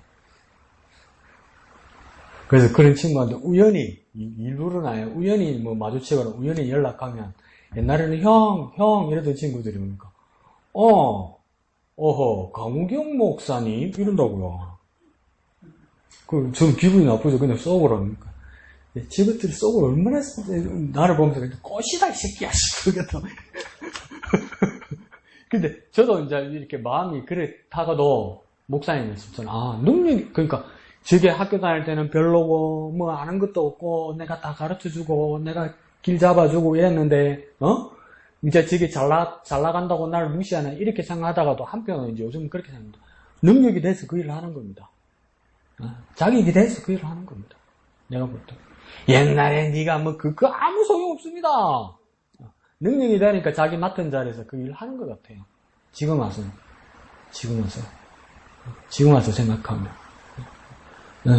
S1: 그래서 그런 친구한테 우연히, 일부러는 아니에요. 우연히 뭐 마주치거나 우연히 연락하면, 옛날에는 형, 이러던 친구들이 오니까, 강우경 목사님? 이런다고요. 저는 기분이 나쁘죠. 그냥 쏘으라니까. 저것들이 쏘고 얼마나, 나를 보면서, 꽃이다, 이 새끼야, 그러겠다. 근데 저도 이제 이렇게 마음이 그렇다가도, 목사님은 진짜, 능력이, 그러니까, 저게 학교 다닐 때는 별로고, 뭐 아는 것도 없고, 내가 다 가르쳐주고, 내가 길 잡아주고 이랬는데, 이제 저게 잘 나간다고 나를 무시하네. 이렇게 생각하다가도 한편은 이제 요즘 그렇게 생각합니다. 능력이 돼서 그 일을 하는 겁니다. 자격이 돼서 그 일을 하는 겁니다. 내가 볼 때. 옛날에 네가 뭐 그거 아무 소용 없습니다. 능력이 되니까 자기 맡은 자리에서 그 일을 하는 것 같아요. 지금 와서 생각하면.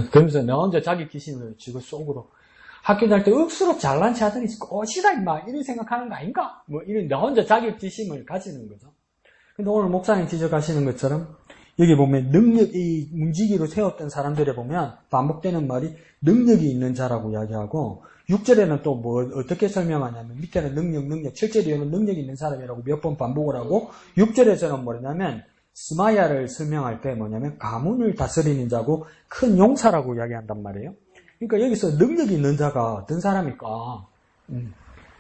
S1: 그러면서 내 혼자 자기 귀신을 지고 속으로 학교 다닐 때 억수로 잘난 체 하더니 꽃이다 임마 이런 생각하는 거 아닌가? 뭐 이런 내 혼자 자격지심을 가지는 거죠. 근데 오늘 목사님 지적하시는 것처럼 여기 보면 능력이 문지기로 세웠던 사람들에 보면 반복되는 말이 능력이 있는 자라고 이야기하고 6절에는 또 뭐 어떻게 설명하냐면 밑에는 능력 7절 이후는 능력이 있는 사람이라고 몇 번 반복을 하고 6절에서는 뭐냐면 스마야를 설명할 때 뭐냐면 가문을 다스리는 자고 큰 용사라고 이야기한단 말이에요. 그러니까 여기서 능력이 있는 자가 어떤 사람일까?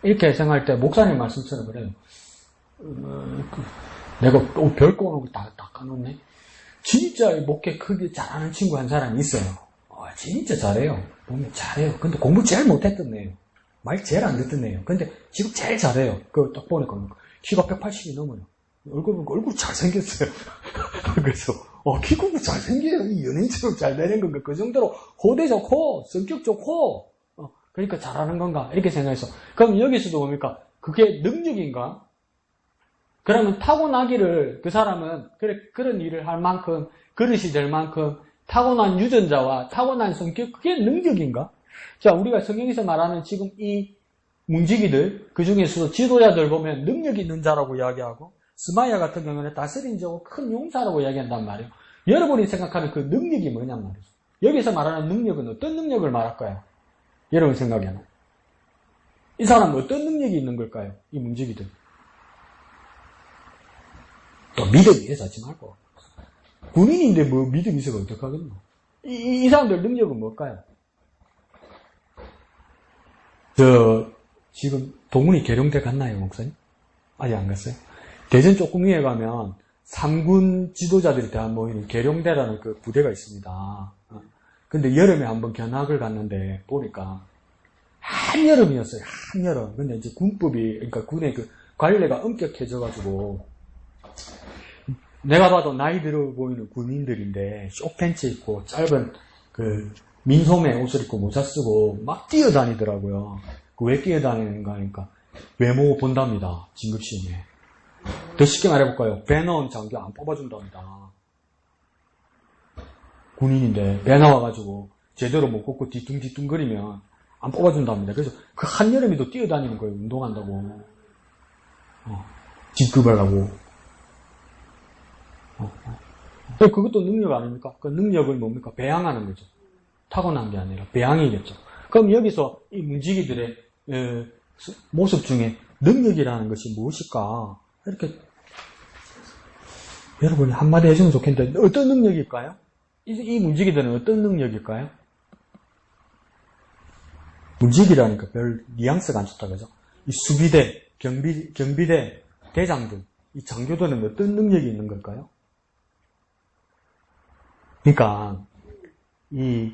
S1: 이렇게 생각할 때 목사님 말씀처럼 그래요. 내가 별 꼬는 거 다 까놓네. 진짜 목회 크게 잘하는 친구 한 사람이 있어요. 진짜 잘해요. 보면 잘해요. 근데 공부 제일 못했던 애예요. 말 제일 안 듣던 애예요. 근데 지금 제일 잘해요. 그거 딱 보니까 키가 180이 넘어요. 얼굴 잘생겼어요. 그래서, 키 크고 잘생겨요. 이 연예인처럼 잘 되는 건가. 그 정도로 호대 좋고, 성격 좋고, 그러니까 잘하는 건가. 이렇게 생각해서. 그럼 여기서도 뭡니까? 그게 능력인가? 그러면 타고나기를 그 사람은 그런 일을 할 만큼, 그릇이 될 만큼, 타고난 유전자와 타고난 성격, 그게 능력인가? 자, 우리가 성경에서 말하는 지금 이 문지기들, 그 중에서도 지도자들 보면 능력 있는 자라고 이야기하고, 스마야 같은 경우는 다스린 자고 큰 용사라고 이야기한단 말이에요. 여러분이 생각하는 그 능력이 뭐냔 말이죠. 여기서 말하는 능력은 어떤 능력을 말할까요? 여러분 생각에는. 이 사람은 어떤 능력이 있는 걸까요? 이 문지기들. 또 믿음이 있어서 하지 말고. 군인인데 뭐 믿음이 있어가 어떡하겠노? 이 사람들 능력은 뭘까요? 지금 동문이 계룡대 갔나요, 목사님? 아직 안 갔어요? 대전 조금 위에 가면 3군 지도자들이 다 모이는 계룡대라는 그 부대가 있습니다. 근데 여름에 한번 견학을 갔는데 보니까 한여름이었어요. 한여름. 근데 이제 군법이, 그러니까 군의 그 관례가 엄격해져가지고 내가 봐도 나이 들어 보이는 군인들인데 쇼팬츠 입고 짧은 그 민소매 옷을 입고 모자 쓰고 막 뛰어다니더라고요. 왜 뛰어다니는가 하니까 외모 본답니다. 진급시험에. 더 쉽게 말해볼까요? 배 넣은 장교 안 뽑아준답니다. 군인인데 배 나와가지고 제대로 못 걷고 뒤뚱뒤뚱거리면 안 뽑아준답니다. 그래서 그 한여름에도 뛰어다니는 거예요. 운동한다고. 진급하려고. 그것도 능력 아닙니까? 그 능력을 뭡니까? 배양하는 거죠. 타고난 게 아니라 배양이겠죠. 그럼 여기서 이 문지기들의 모습 중에 능력이라는 것이 무엇일까? 이렇게 여러분이 한마디 해주면 좋겠는데 어떤 능력일까요? 이 문지기들은 어떤 능력일까요? 문지기라니까 별 뉘앙스가 안 좋다 그죠? 이 수비대, 경비대, 대장들, 이 장교들은 어떤 능력이 있는 걸까요? 그러니까 이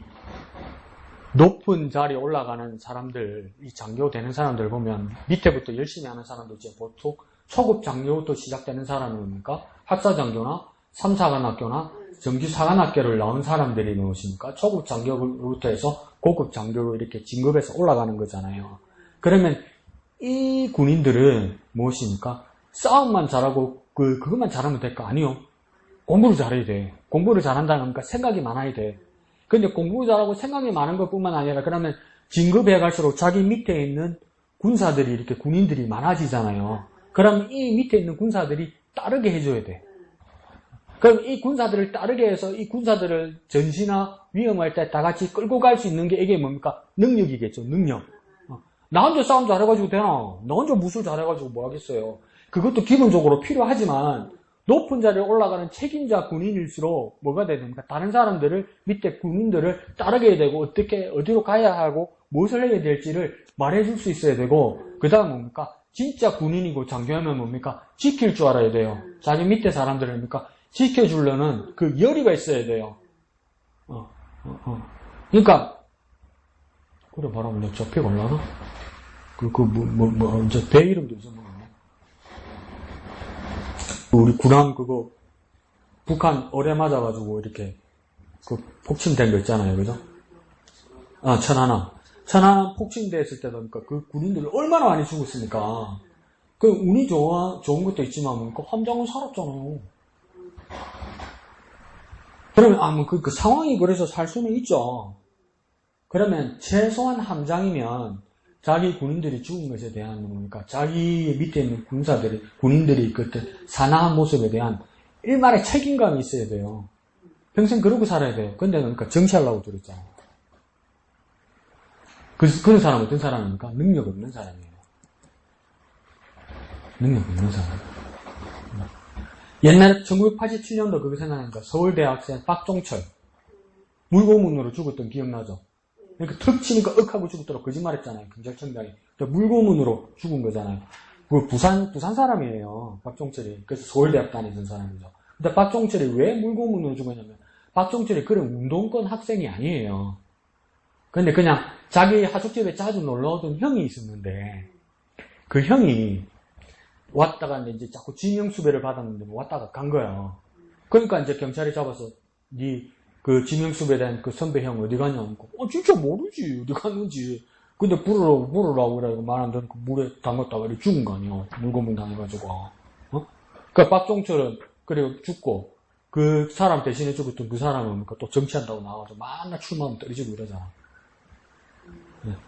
S1: 높은 자리에 올라가는 사람들, 이 장교 되는 사람들 보면 밑에부터 열심히 하는 사람들 이제 보통 초급 장교부터 시작되는 사람이 뭡니까? 학사장교나 3사관학교나 정규사관학교를 나온 사람들이 무엇입니까? 초급 장교부터 해서 고급 장교로 이렇게 진급해서 올라가는 거잖아요. 그러면 이 군인들은 무엇입니까? 싸움만 잘하고 그것만 잘하면 될까? 아니요. 공부를 잘해야 돼. 공부를 잘한다는 거니까 생각이 많아야 돼. 근데 공부 잘하고 생각이 많은 것뿐만 아니라 그러면 진급해 갈수록 자기 밑에 있는 군사들이 이렇게 군인들이 많아지잖아요. 그럼 이 밑에 있는 군사들이 따르게 해줘야 돼. 그럼 이 군사들을 따르게 해서 이 군사들을 전시나 위험할 때 다 같이 끌고 갈 수 있는 게 이게 뭡니까? 능력이겠죠. 능력. 나 혼자 싸움 잘해가지고 되나? 나 혼자 무술 잘해가지고 뭐 하겠어요. 그것도 기본적으로 필요하지만 높은 자리에 올라가는 책임자 군인일수록 뭐가 돼야 됩니까? 다른 사람들을 밑에 군인들을 따르게 해야 되고 어떻게 어디로 가야 하고 무엇을 해야 될지를 말해줄 수 있어야 되고 그 다음 뭡니까? 진짜 군인이고 장교하면 뭡니까? 지킬 줄 알아야 돼요. 자기 밑에 사람들을 뭡니까? 지켜주려는 그 열의가 있어야 돼요. 그러니까 그래 말하면 내 접해 걸라나? 이제 배 이름도 잊어먹었네. 우리 군함 그거 북한 어뢰 맞아가지고 이렇게 그 폭침된 거 있잖아요, 그죠? 천안함 폭침됐을 때도 그러니까 그 군인들 얼마나 많이 죽었습니까? 그 운이 좋은 것도 있지만 그 함장은 살았잖아요. 그러면 그 상황이 그래서 살 수는 있죠. 그러면 최소한 함장이면 자기 군인들이 죽은 것에 대한 뭡니까? 자기 밑에 있는 군인들이 그때 사나한 모습에 대한 일말의 책임감이 있어야 돼요. 평생 그러고 살아야 돼요. 근데 그러니까 정치하려고 들었잖아요. 그런 사람은 어떤 사람입니까? 능력 없는 사람이에요. 능력 없는 사람. 옛날에 1987년도 그거 생각하니까 서울대학생 박종철 물고문으로 죽었던 기억나죠? 그러니까 턱 치니까 억 하고 죽었더라고 거짓말했잖아요. 경찰청장이. 물고문으로 죽은 거잖아요. 그 부산 사람이에요. 박종철이. 그래서 서울대학 다니던 사람이죠. 근데 박종철이 왜 물고문으로 죽었냐면 박종철이 그런 운동권 학생이 아니에요. 근데 그냥 자기 하숙집에 자주 놀러 오던 형이 있었는데 그 형이 왔다가 이제 자꾸 지명수배를 받았는데 왔다가 간 거예요. 그러니까 이제 경찰이 잡아서 그 지명수배에 대한 그 선배 형 어디 갔냐고. 진짜 모르지. 어디 갔는지. 근데 부르라고 그래. 말 안 듣고 물에 담갔다가 이렇게 죽은 거 아니야. 물고문 당해가지고. 그러니까 박종철은 그래 죽고 그 사람 대신에 죽었던 그 사람은 또 정치한다고 나와서 맨날 출마하면 떨어지고 이러잖아.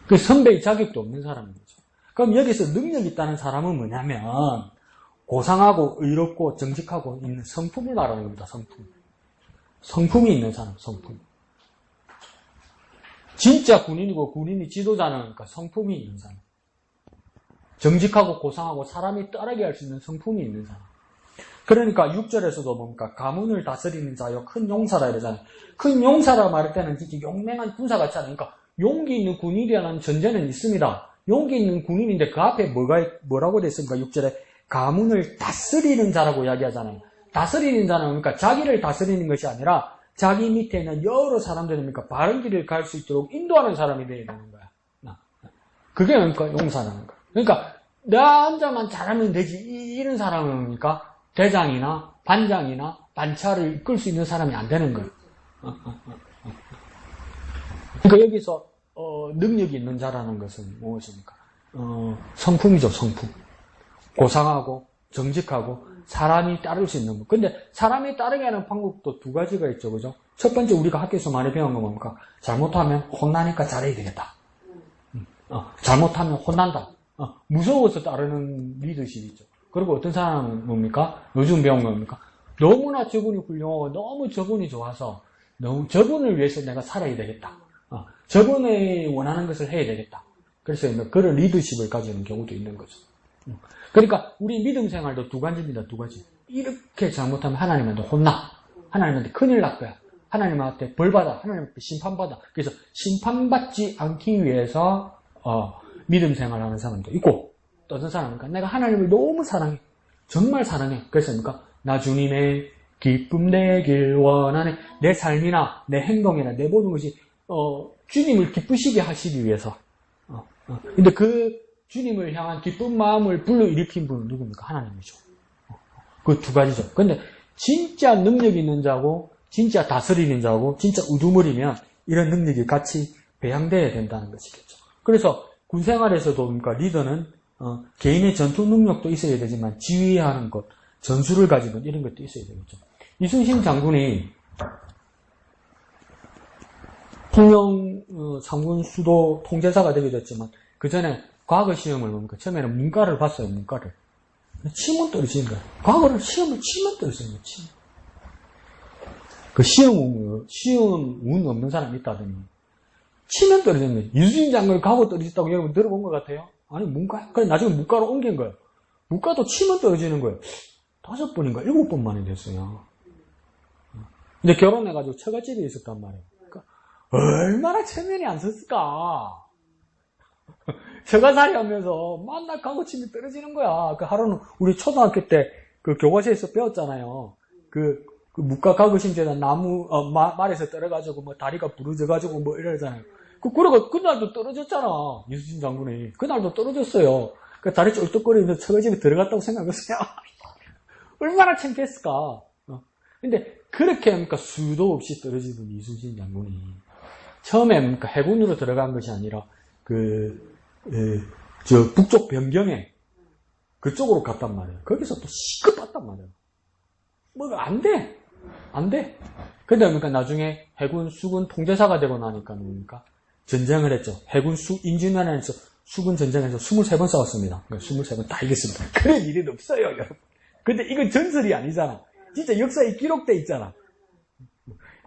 S1: 그 선배의 자격도 없는 사람인 거죠. 그럼 여기서 능력 있다는 사람은 뭐냐면 고상하고 의롭고 정직하고 있는 성품을 말하는 겁니다. 성품이 있는 사람, 성품. 진짜 군인이고 군인이 지도자는 그러니까 성품이 있는 사람. 정직하고 고상하고 사람이 따르게 할 수 있는 성품이 있는 사람. 그러니까 6절에서도 뭡니까? 가문을 다스리는 자여 큰 용사라 이러잖아요. 큰 용사라 말할 때는 진짜 용맹한 군사 같지 않아요. 그러니까 용기 있는 군인이라는 전제는 있습니다. 용기 있는 군인인데 그 앞에 뭐라고 됐습니까? 6절에 가문을 다스리는 자라고 이야기하잖아요. 다스리는 자는 그러니까 자기를 다스리는 것이 아니라 자기 밑에 있는 여러 사람들이니까 바른 길을 갈 수 있도록 인도하는 사람이 되어야 되는 거야. 그게 그러니까 용사라는 거야. 그러니까 나 혼자만 잘하면 되지 이런 사람은 뭡니까? 대장이나 반장이나 반차를 이끌 수 있는 사람이 안 되는 거예요. 그러니까 여기서 능력이 있는 자라는 것은 무엇입니까? 성품이죠, 성품. 고상하고 정직하고 사람이 따를 수 있는 것. 근데 사람이 따르게 하는 방법도 두 가지가 있죠, 그죠? 첫 번째 우리가 학교에서 많이 배운 건 뭡니까? 잘못하면 혼나니까 잘해야 되겠다. 잘못하면 혼난다. 무서워서 따르는 리더십이 있죠. 그리고 어떤 사람은 뭡니까? 요즘 배운 건 뭡니까? 너무나 저분이 훌륭하고 너무 저분이 좋아서 너무 저분을 위해서 내가 살아야 되겠다. 저분이 원하는 것을 해야 되겠다. 그래서 그런 리더십을 가지는 경우도 있는 거죠. 그러니까 우리 믿음 생활도 두 가지입니다. 두 가지. 이렇게 잘못하면 하나님한테 혼나. 하나님한테 큰일 날 거야. 하나님한테 벌받아. 하나님한테 심판받아. 그래서 심판받지 않기 위해서 믿음 생활하는 사람도 있고 또 어떤 사람은 내가 하나님을 너무 사랑해. 정말 사랑해. 그래서 나 주님의 기쁨 내길 원하네. 내 삶이나 내 행동이나 내 모든 것이 주님을 기쁘시게 하시기 위해서. 근데 그 주님을 향한 기쁜 마음을 불러일으킨 분은 누굽니까? 하나님이죠. 그 두 가지죠. 근데 진짜 능력 있는 자고 진짜 다스리는 자고 진짜 우두머리면 이런 능력이 같이 배양돼야 된다는 것이겠죠. 그래서 군생활에서도 그러니까 리더는 개인의 전투 능력도 있어야 되지만 지휘하는 것, 전술을 가지는 이런 것도 있어야 되겠죠. 이순신 장군이 통영 상군 수도 통제사가 되게 됐지만 그 전에 과거 시험을 뭡니까? 처음에는 문과를 봤어요, 문과를. 치면 떨어지는 거야. 과거를 시험을 치면 떨어지는 거야, 치면. 그 시험 운 없는 사람이 있다더니. 치면 떨어지는 거야. 유수진 장군이 과거 떨어졌다고 여러분 들어본 것 같아요? 아니, 문과, 그래, 나중에 문과로 옮긴 거예요. 문과도 치면 떨어지는 거예요. 5번인가 7번 만에 됐어요. 근데 결혼해가지고 처갓집에 있었단 말이에요. 그러니까 얼마나 체면이 안 섰을까. 처가살이 하면서 맨날 과거 치면 떨어지는 거야. 그 하루는 우리 초등학교 때 그 교과서에서 배웠잖아요. 그 무가 과거 심지어는 나무, 말에서 떨어가지고 뭐 다리가 부러져가지고 뭐 이러잖아요. 그날도 떨어졌잖아. 유수진 장군이. 그날도 떨어졌어요. 그 다리 쫄뚝거리면서 처갓집에 들어갔다고 생각했어요. 얼마나 창피했을까. 근데 그렇게 그러니까 수도 없이 떨어지던 이순신 장군이 처음에 그러니까 해군으로 들어간 것이 아니라 저 북쪽 변경에 그쪽으로 갔단 말이에요. 거기서 또 시급 받단 말이에요. 뭐가 안 돼. 근데 그러니까 나중에 해군 수군 통제사가 되고 나니까 뭡니까? 전쟁을 했죠. 해군 인준면에서 수군 전쟁에서 23번 싸웠습니다. 23번 다 이겼습니다. 그런 일은 없어요, 여러분. 근데 이건 전설이 아니잖아. 진짜 역사에 기록돼 있잖아.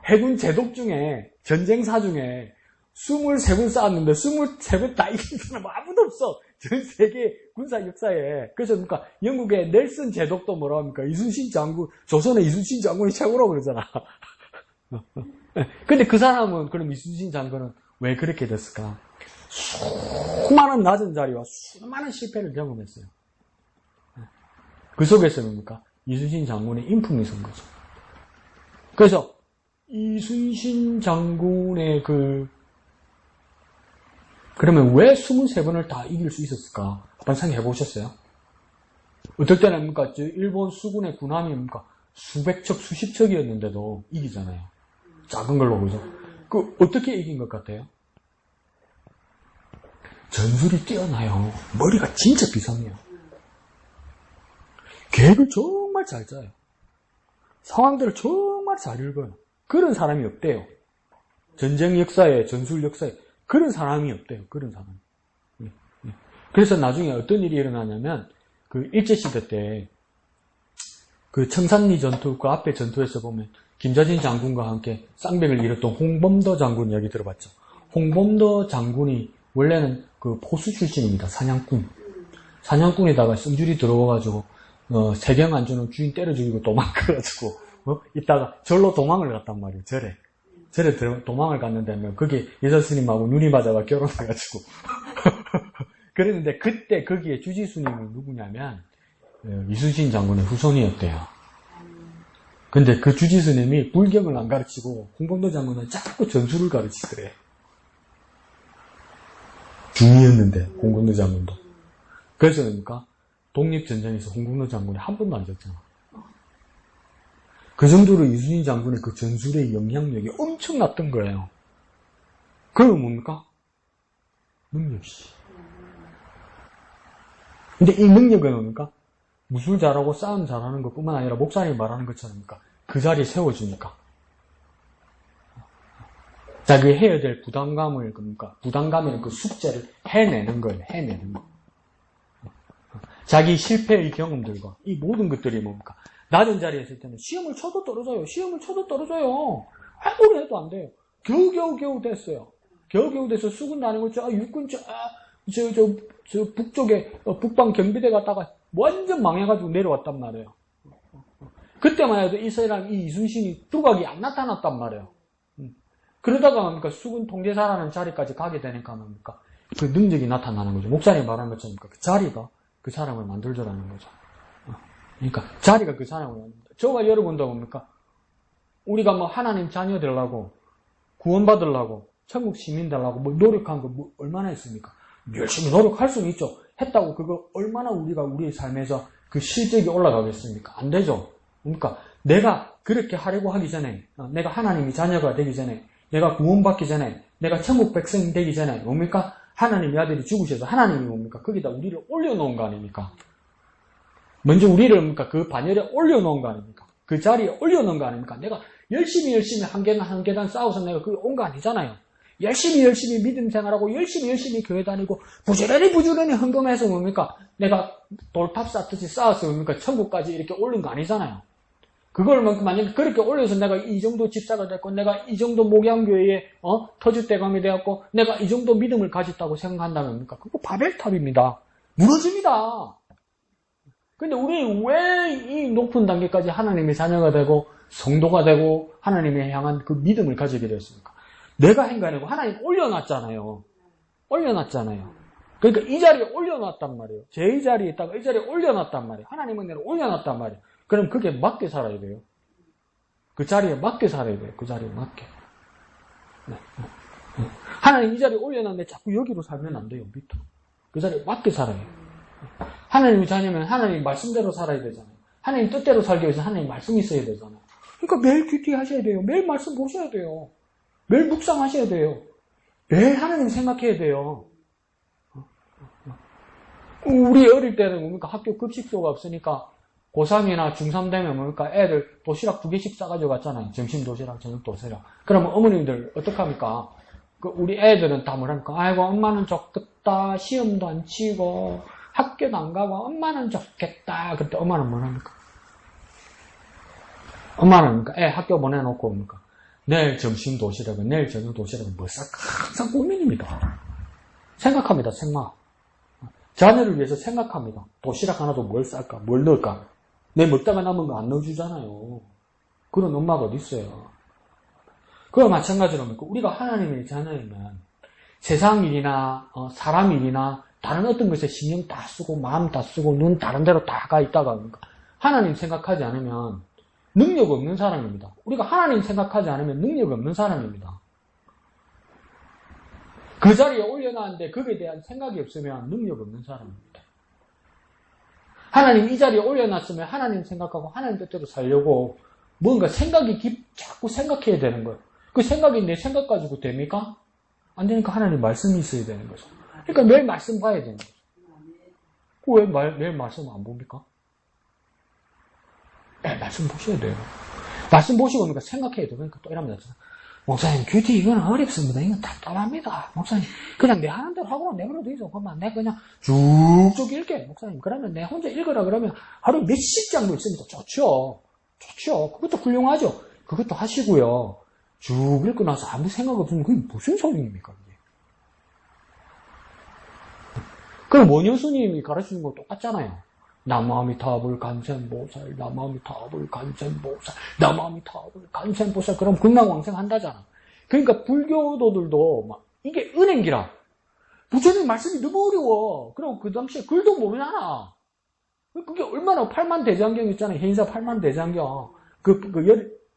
S1: 해군 제독 중에, 전쟁사 중에 23번 싸웠는데 23번 다 이긴 사람 아무도 없어. 전 세계 군사 역사에. 그래서 그러니까 영국의 넬슨 제독도 뭐라 합니까? 이순신 장군, 조선의 이순신 장군이 최고라고 그러잖아. 근데 그 사람은, 그럼 이순신 장군은 왜 그렇게 됐을까? 수많은 낮은 자리와 수많은 실패를 경험했어요. 그 속에서 뭡니까? 이순신 장군의 인품이 선 거죠. 그래서 이순신 장군의 그러면 왜 23번을 다 이길 수 있었을까? 한번 생각해 보셨어요? 어떨 때는 뭡니까? 일본 수군의 군함이 뭡니까? 수백 척, 수십 척이었는데도 이기잖아요. 작은 걸로, 그죠? 어떻게 이긴 것 같아요? 전술이 뛰어나요. 머리가 진짜 비상해요. 계획을 정말 잘 짜요. 상황들을 정말 잘 읽어요. 그런 사람이 없대요. 전쟁 역사에, 전술 역사에 그런 사람이 없대요. 그런 사람이. 그래서 나중에 어떤 일이 일어나냐면 일제시대 때 청산리 전투, 그 앞에 전투에서 보면 김자진 장군과 함께 쌍병을 잃었던 홍범도 장군 이야기 들어봤죠. 홍범도 장군이 원래는 포수 출신입니다. 사냥꾼에다가 성줄이 들어와가지고 세경 안 주는 주인 때려 죽이고 도망가가지고 이따가 절로 도망을 갔단 말이에요. 절에 도망을 갔는데 거기 예서 스님하고 눈이 맞아가 결혼해가지고 그랬는데 그때 거기에 주지스님이 누구냐면 이순신 장군의 후손이었대요. 근데 그 주지스님이 불경을 안 가르치고 홍범도 장군은 자꾸 전술을 가르치더래. 중이었는데 홍범도 장군도. 그래서 그러니까 독립전쟁에서 홍범도 장군이 한 번도 안 졌잖아. 그 정도로 이순신 장군의 그 전술의 영향력이 엄청났던 거예요. 그건 뭡니까? 능력이지. 근데 이 능력은 뭡니까? 무술 잘하고 싸움 잘하는 것뿐만 아니라 목사님이 말하는 것처럼 그 자리에 세워주니까. 자기 해야 될 부담감을, 부담감이나 그 숙제를 해내는 거예요. 해내는 거. 자기 실패의 경험들과 이 모든 것들이 뭡니까? 낮은 자리에 있을 때는 시험을 쳐도 떨어져요. 아무리 해도 안 돼요. 겨우 됐어요. 겨우 돼서 수군 다니고 육군 북쪽에 북방 경비대 갔다가 완전 망해가지고 내려왔단 말이에요. 그때만 해도 이 이순신이 두각이 안 나타났단 말이에요. 그러다가 수군 통제사라는 자리까지 가게 되니까 그 능력이 나타나는 거죠. 목사님이 말한 것처럼 그 자리가 그 사람을 만들더라는 거죠. 그러니까 자리가 그 사람을 만든다. 저와 여러분도 뭡니까? 우리가 하나님 자녀 되려고 구원받으려고 천국 시민 되려고 노력한 거 얼마나 했습니까? 열심히 노력할 수는 있죠. 했다고 그거 얼마나 우리의 삶에서 그 실적이 올라가겠습니까? 안 되죠. 그러니까 내가 그렇게 하려고 하기 전에, 내가 하나님이 자녀가 되기 전에, 내가 구원받기 전에, 내가 천국 백성이 되기 전에 뭡니까? 하나님의 아들이 죽으셔서 하나님이 뭡니까? 거기다 우리를 올려놓은 거 아닙니까? 먼저 우리를 뭡니까? 그 반열에 올려놓은 거 아닙니까? 그 자리에 올려놓은 거 아닙니까? 내가 열심히 한 계단 싸워서 내가 거기 온 거 아니잖아요. 열심히 믿음 생활하고 열심히 교회 다니고 부지런히 헌금해서 뭡니까? 내가 돌탑 쌓듯이 쌓아서 뭡니까? 천국까지 이렇게 올린 거 아니잖아요. 그걸 만약에 그렇게 올려서 내가 이 정도 집사가 됐고 내가 이 정도 목양교회에 터줏대감이 되었고 내가 이 정도 믿음을 가졌다고 생각한다면 뭡니까? 그거 바벨탑입니다. 무너집니다. 근데 우리 왜 이 높은 단계까지 하나님의 자녀가 되고 성도가 되고 하나님에 향한 그 믿음을 가지게 되었습니까? 내가 한 게 아니고 하나님 올려놨잖아요. 그러니까 이 자리에 올려놨단 말이에요. 제 자리에 있다가 이 자리에 올려놨단 말이에요. 하나님은 내가 올려놨단 말이에요. 그럼 그게 맞게 살아야 돼요. 그 자리에 맞게 살아야 돼요. 그 자리에 맞게. 하나님 이 자리에 올려놨는데 자꾸 여기로 살면 안 돼요. 밑으로. 그 자리에 맞게 살아야 돼요. 하나님의 자녀면 하나님 말씀대로 살아야 되잖아요. 하나님 뜻대로 살기 위해서 하나님 말씀이 있어야 되잖아요. 그러니까 매일 큐티 하셔야 돼요. 매일 말씀 보셔야 돼요. 매일 묵상하셔야 돼요. 매일 하나님 생각해야 돼요. 우리 어릴 때는 뭡니까? 학교 급식소가 없으니까 고3이나 중3 되면 뭡니까? 애들 도시락 2개씩 싸가지고 갔잖아요. 점심 도시락, 저녁 도시락. 그러면 어머님들 어떡합니까? 우리 애들은 다 뭐랍니까? 아이고, 엄마는 좋겠다. 시험도 안 치고, 학교도 안 가고, 엄마는 좋겠다. 그때 엄마는 뭐랍니까? 엄마는 애 학교 보내놓고 뭡니까? 내일 점심 도시락은, 내일 저녁 도시락은 뭐 쌀까? 항상 고민입니다. 생각합니다, 생각. 자녀를 위해서 생각합니다. 도시락 하나도 뭘 쌀까? 뭘 넣을까? 내 먹다가 남은 거 안 넣어주잖아요. 그런 엄마가 어디 있어요? 그와 마찬가지로 우리가 하나님의 자녀이면 세상 일이나 사람 일이나 다른 어떤 것에 신경 다 쓰고 마음 다 쓰고 눈 다른 데로 다 가 있다가 하나님 생각하지 않으면 능력 없는 사람입니다. 우리가 하나님 생각하지 않으면 능력 없는 사람입니다. 그 자리에 올려놨는데 거기에 대한 생각이 없으면 능력 없는 사람입니다. 하나님 이 자리에 올려놨으면 하나님 생각하고 하나님 뜻대로 살려고 뭔가 생각이 자꾸 생각해야 되는 거예요. 그 생각이 내 생각 가지고 됩니까? 안 되니까 하나님 말씀이 있어야 되는 거죠. 그러니까 매일 말씀 봐야 되는 거죠. 왜 매일 말씀 안 봅니까? 말씀 보셔야 돼요. 말씀 보시고 그러니까 생각해야 돼요. 그러니까 또 이러면 되잖아요. 목사님, 큐티 이건 어렵습니다. 이건 답답합니다. 목사님, 그냥 내 하는 대로 하고는 내버려 두죠. 그러면 내가 그냥 쭉쭉 읽게. 목사님, 그러면 내 혼자 읽으라 그러면 하루 몇십 장도 있습니다. 좋죠. 그것도 훌륭하죠. 그것도 하시고요. 쭉 읽고 나서 아무 생각 없으면 그게 무슨 소용입니까? 그게. 그럼 원효스님이 가르치는 거 똑같잖아요. 나마미타불 간센보살, 나마미타불 간센보살, 나마미타불 간센보살. 그럼 금강왕생 한다잖아. 그러니까 불교도들도 막 이게 은행기라. 부처님 말씀이 너무 어려워. 그럼 그 당시에 글도 모르잖아. 그게 얼마나 8만 대장경 있잖아요. 현사 8만 대장경.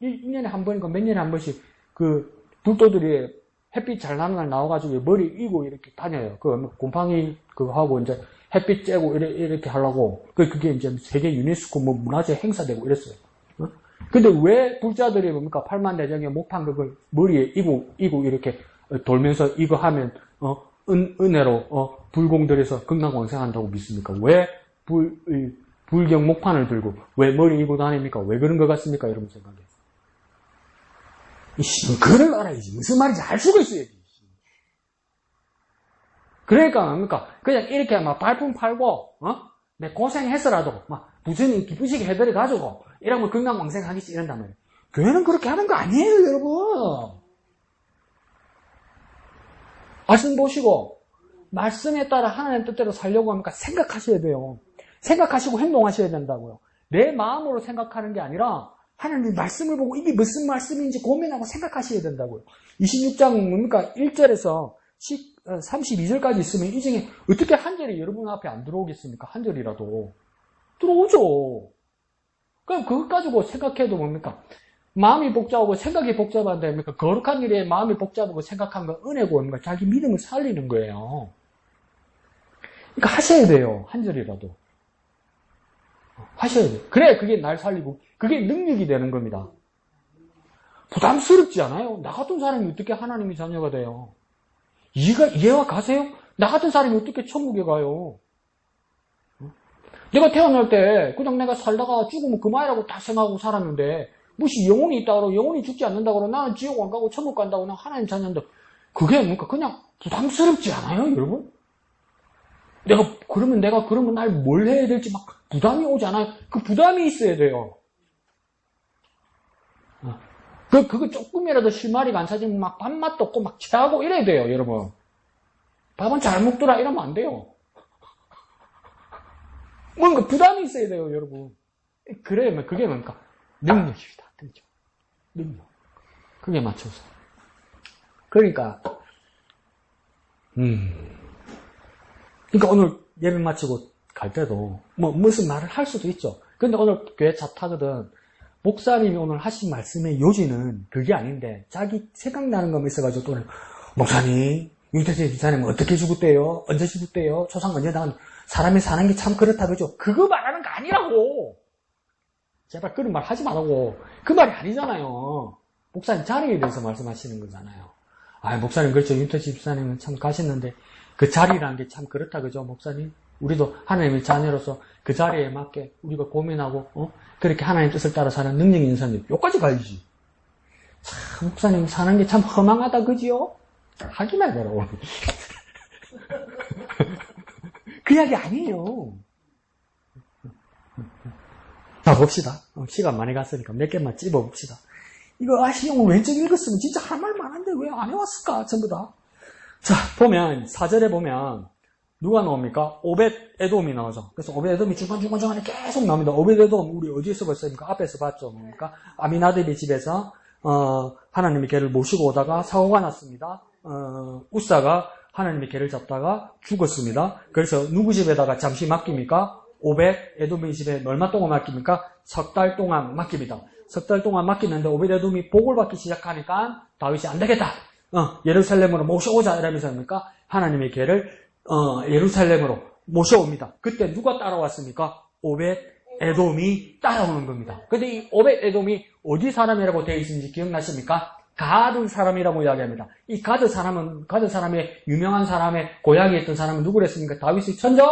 S1: 1년에 한 번인가 몇 년에 한 번씩 그 불도들이 햇빛 잘 나는 날 나와가지고 머리 이고 이렇게 다녀요. 곰팡이 그거 하고 이제 햇빛 쬐고 이렇게 하려고. 그게 이제 세계 유네스코 문화재 행사되고 이랬어요. 근데 왜 불자들이 뭡니까? 8만 대장경 목판 그걸 머리에 이고 이렇게 돌면서 이거 하면, 은혜로, 불공들에서 건강왕생한다고 믿습니까? 왜 불경 목판을 들고, 왜 머리 이고 다닙니까? 왜 그런 것 같습니까? 여러분 생각해. 그걸 알아야지. 무슨 말인지 알 수가 있어야지. 그러니까 뭡니까? 그냥 이렇게 막 발품 팔고, 내 고생해서라도, 막, 부처님 기쁘시게 해드려가지고, 이러면 건강왕생하겠지, 이런단 말이에요. 교회는 그렇게 하는 거 아니에요, 여러분. 말씀 보시고, 말씀에 따라 하나님 뜻대로 살려고 하니까 생각하셔야 돼요. 생각하시고 행동하셔야 된다고요. 내 마음으로 생각하는 게 아니라, 하나님 말씀을 보고 이게 무슨 말씀인지 고민하고 생각하셔야 된다고요. 26장 뭡니까? 1절에서 32절까지 있으면 이 중에 어떻게 한 절이 여러분 앞에 안 들어오겠습니까? 한 절이라도. 들어오죠. 그럼 그것 가지고 생각해도 뭡니까? 마음이 복잡하고 생각이 복잡한데 뭡니까? 거룩한 일에 마음이 복잡하고 생각한 건 은혜고 뭡니까? 자기 믿음을 살리는 거예요. 그러니까 하셔야 돼요. 한 절이라도. 하셔야 돼요. 그래 그게 날 살리고 그게 능력이 되는 겁니다. 부담스럽지 않아요? 나 같은 사람이 어떻게 하나님의 자녀가 돼요? 이해와 가세요? 나 같은 사람이 어떻게 천국에 가요? 내가 태어날 때 그냥 내가 살다가 죽으면 그만이라고 다 생각하고 살았는데 무시 영혼이 있다고 영혼이 죽지 않는다고 나는 지옥 안 가고 천국 간다고 나 하나님 자녀인데 그게 뭔가 그냥 부담스럽지 않아요, 여러분? 그러면 날 뭘 해야 될지 막 부담이 오지 않아요? 그 부담이 있어야 돼요. 그거 조금이라도 실마리가 안 차지면 막 밥맛도 없고 막 체하고 이래야 돼요, 여러분. 밥은 잘 먹더라 이러면 안 돼요. 뭔가 부담이 있어야 돼요, 여러분. 그래야 그게 뭔가 능력입니다. 능력. 그게 맞춰서. 그러니까 오늘 예배 마치고 갈 때도 무슨 말을 할 수도 있죠. 근데 오늘 교회 차 타거든. 목사님이 오늘 하신 말씀의 요지는 그게 아닌데 자기 생각나는 거 있어가지고 또 목사님, 윤태재 집사님 어떻게 죽었대요? 언제 죽었대요? 초상 언제 당한 사람이 사는 게 참 그렇다 그죠? 그거 말하는 거 아니라고. 제발 그런 말 하지 말라고. 그 말이 아니잖아요. 목사님 자리에 대해서 말씀하시는 거잖아요. 목사님 그렇죠. 윤태재 집사님은 참 가셨는데 그 자리라는 게 참 그렇다 그죠, 목사님? 우리도 하나님의 자녀로서 그 자리에 맞게 우리가 고민하고 그렇게 하나님 뜻을 따라 사는 능력 있는 사람들 여기까지 가야지. 참 목사님 사는 게 참 허망하다 그지요? 하지 말거라. 그 이야기 아니에요. 자, 봅시다. 시간 많이 갔으니까 몇 개만 찝어봅시다. 이거 시험을 왼쪽 읽었으면 진짜 할 말 많은데 왜 안 해왔을까, 전부 다. 자, 보면 4절에 보면 누가 나옵니까? 오벳 에돔이 나오죠. 그래서 오벳 에돔이 중간중간에 계속 나옵니다. 오벳 에돔 우리 어디에서 봤습니까? 앞에서 봤죠. 뭡니까? 아미나답의 집에서 하나님의 개를 모시고 오다가 사고가 났습니다. 우사가 하나님의 개를 잡다가 죽었습니다. 그래서 누구 집에다가 잠시 맡깁니까? 오벳 에돔의 집에 얼마 동안 맡깁니까? 3달 동안 맡깁니다. 3달 동안 맡기는데 오벳 에돔이 복을 받기 시작하니까 다윗이 안 되겠다. 예루살렘으로 모셔오자 이러면서 합니까? 하나님의 개를 예루살렘으로 모셔옵니다. 그때 누가 따라왔습니까? 오벳 에돔이 따라오는 겁니다. 근데 이 오벳 에돔이 어디 사람이라고 되어 있는지 기억나십니까? 가드 사람이라고 이야기합니다. 이 가드 사람의 유명한 사람의 고향에 있던 사람은 누구랬습니까? 다윗의 천적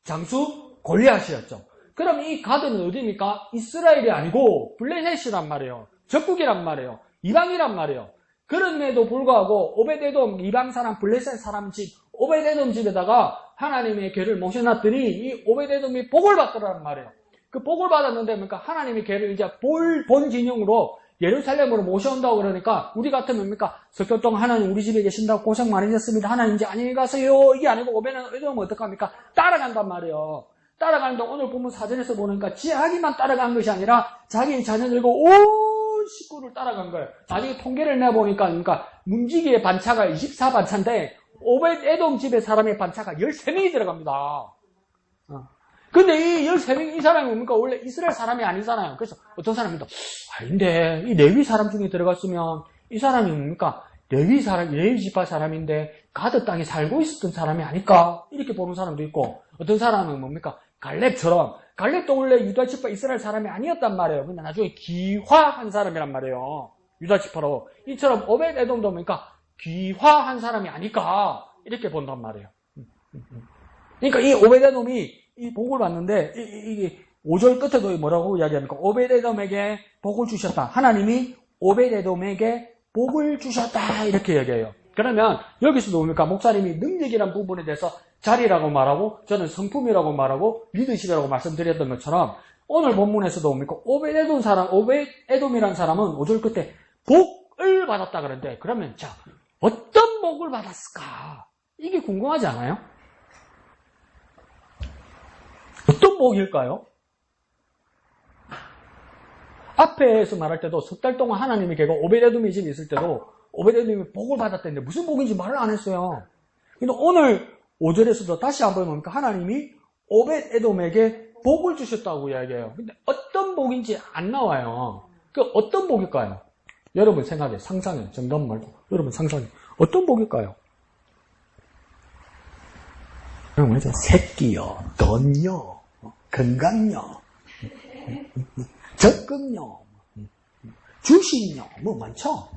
S1: 장수 골리앗이었죠. 그럼 이 가드는 어디입니까? 이스라엘이 아니고 블레셋이란 말이에요. 적국이란 말이에요. 이방이란 말이에요. 그럼에도 불구하고 오벳 에돔 이방 사람 블레셋 사람 집 오벳 에돔 집에다가 하나님의 개를 모셔놨더니 이 오벳 에돔이 복을 받더란 말이에요. 그 복을 받았는데 그러니까 하나님의 개를 이제 본 진영으로 예루살렘으로 모셔온다고 그러니까 우리 같으면 뭡니까? 석달 동안 하나님 우리 집에 계신다고 고생 많이 하셨습니다. 하나님 이제 안녕히 가세요. 이게 아니고 오벳 에돔은 어떡합니까? 따라간단 말이에요. 따라가는데 오늘 보면 사전에서 보니까 자기만 따라간 것이 아니라 자기 자녀들과 온 식구를 따라간 거예요. 나중에 통계를 내보니까 그러니까 문지기의 반차가 24반차인데 오벳 에돔 집의 사람의 반차가 13명이 들어갑니다. 근데 이 13명 이 사람이 뭡니까? 원래 이스라엘 사람이 아니잖아요. 그래서 어떤 사람입니다. 근데 이 레위 사람 중에 들어갔으면 이 사람이 뭡니까? 레위 지파 사람인데 가드 땅에 살고 있었던 사람이 아닐까? 이렇게 보는 사람도 있고 어떤 사람은 뭡니까? 갈렙도 원래 유다 지파 이스라엘 사람이 아니었단 말이에요. 근데 나중에 귀화한 사람이란 말이에요. 유다 지파로. 이처럼 오벳 에돔도 뭡니까? 귀화한 사람이 아닐까? 이렇게 본단 말이에요. 그러니까 이 오벳 에돔이 이 복을 받는데 이게 5절 끝에도 뭐라고 이야기합니까? 오벳 에돔에게 복을 주셨다. 하나님이 오벳 에돔에게 복을 주셨다. 이렇게 얘기해요. 그러면 여기서도 뭡니까? 목사님이 능력이란 부분에 대해서 자리라고 말하고 저는 성품이라고 말하고 리더십이라고 말씀드렸던 것처럼 오늘 본문에서도 뭡니까? 오벳 에돔이라는 사람은 5절 끝에 복을 받았다 그러는데 그러면 자 어떤 복을 받았을까? 이게 궁금하지 않아요? 어떤 복일까요? 앞에서 말할 때도 석 달 동안 하나님의 개가 오벳 에돔의 집에 있을 때도 오벳 에돔이 복을 받았다는데 무슨 복인지 말을 안 했어요. 근데 오늘 5절에서도 다시 한번 뭡니까? 하나님이 오벳 에돔에게 복을 주셨다고 이야기해요. 근데 어떤 복인지 안 나와요. 그 어떤 복일까요? 여러분 생각해, 상상해. 정답 말고 여러분 상상해. 어떤 복일까요? 여러분 뭐죠? 새끼요, 돈요, 건강요, 적금요, 주식요, 뭐 많죠?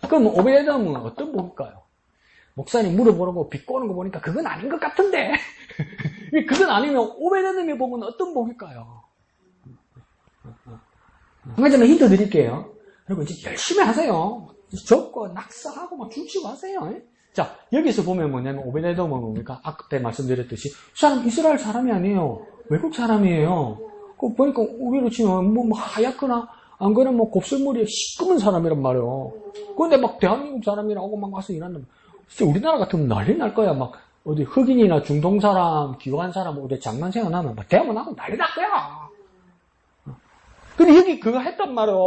S1: 그럼 오벳 에돔은 어떤 복일까요? 목사님 물어보라고 비꼬는 거 보니까 그건 아닌 것 같은데. 그건 아니면 오벳 에돔의 복은 어떤 복일까요? 한 가지만 힌트 드릴게요. 여러분 이제 열심히 하세요. 적고 낙서하고 막 죽치고 하세요. 자, 여기서 보면 뭐냐면 오베데돔은 뭡니까? 아까 때 말씀드렸듯이 사람 이스라엘 사람이 아니에요. 외국 사람이에요. 그 보니까 우리로 치면 뭐 하얗거나 안 그러면 뭐 곱슬머리에 시꺼먼 사람이란 말이에요. 근데 막 대한민국 사람이라고 막 와서 일하는 진짜 우리나라 같으면 난리 날 거야. 막 어디 흑인이나 중동 사람, 기관 사람 어디 장난생활 하면 막 대화만 하고 난리 날 거야. 근데 여기 그거 했단 말이에요.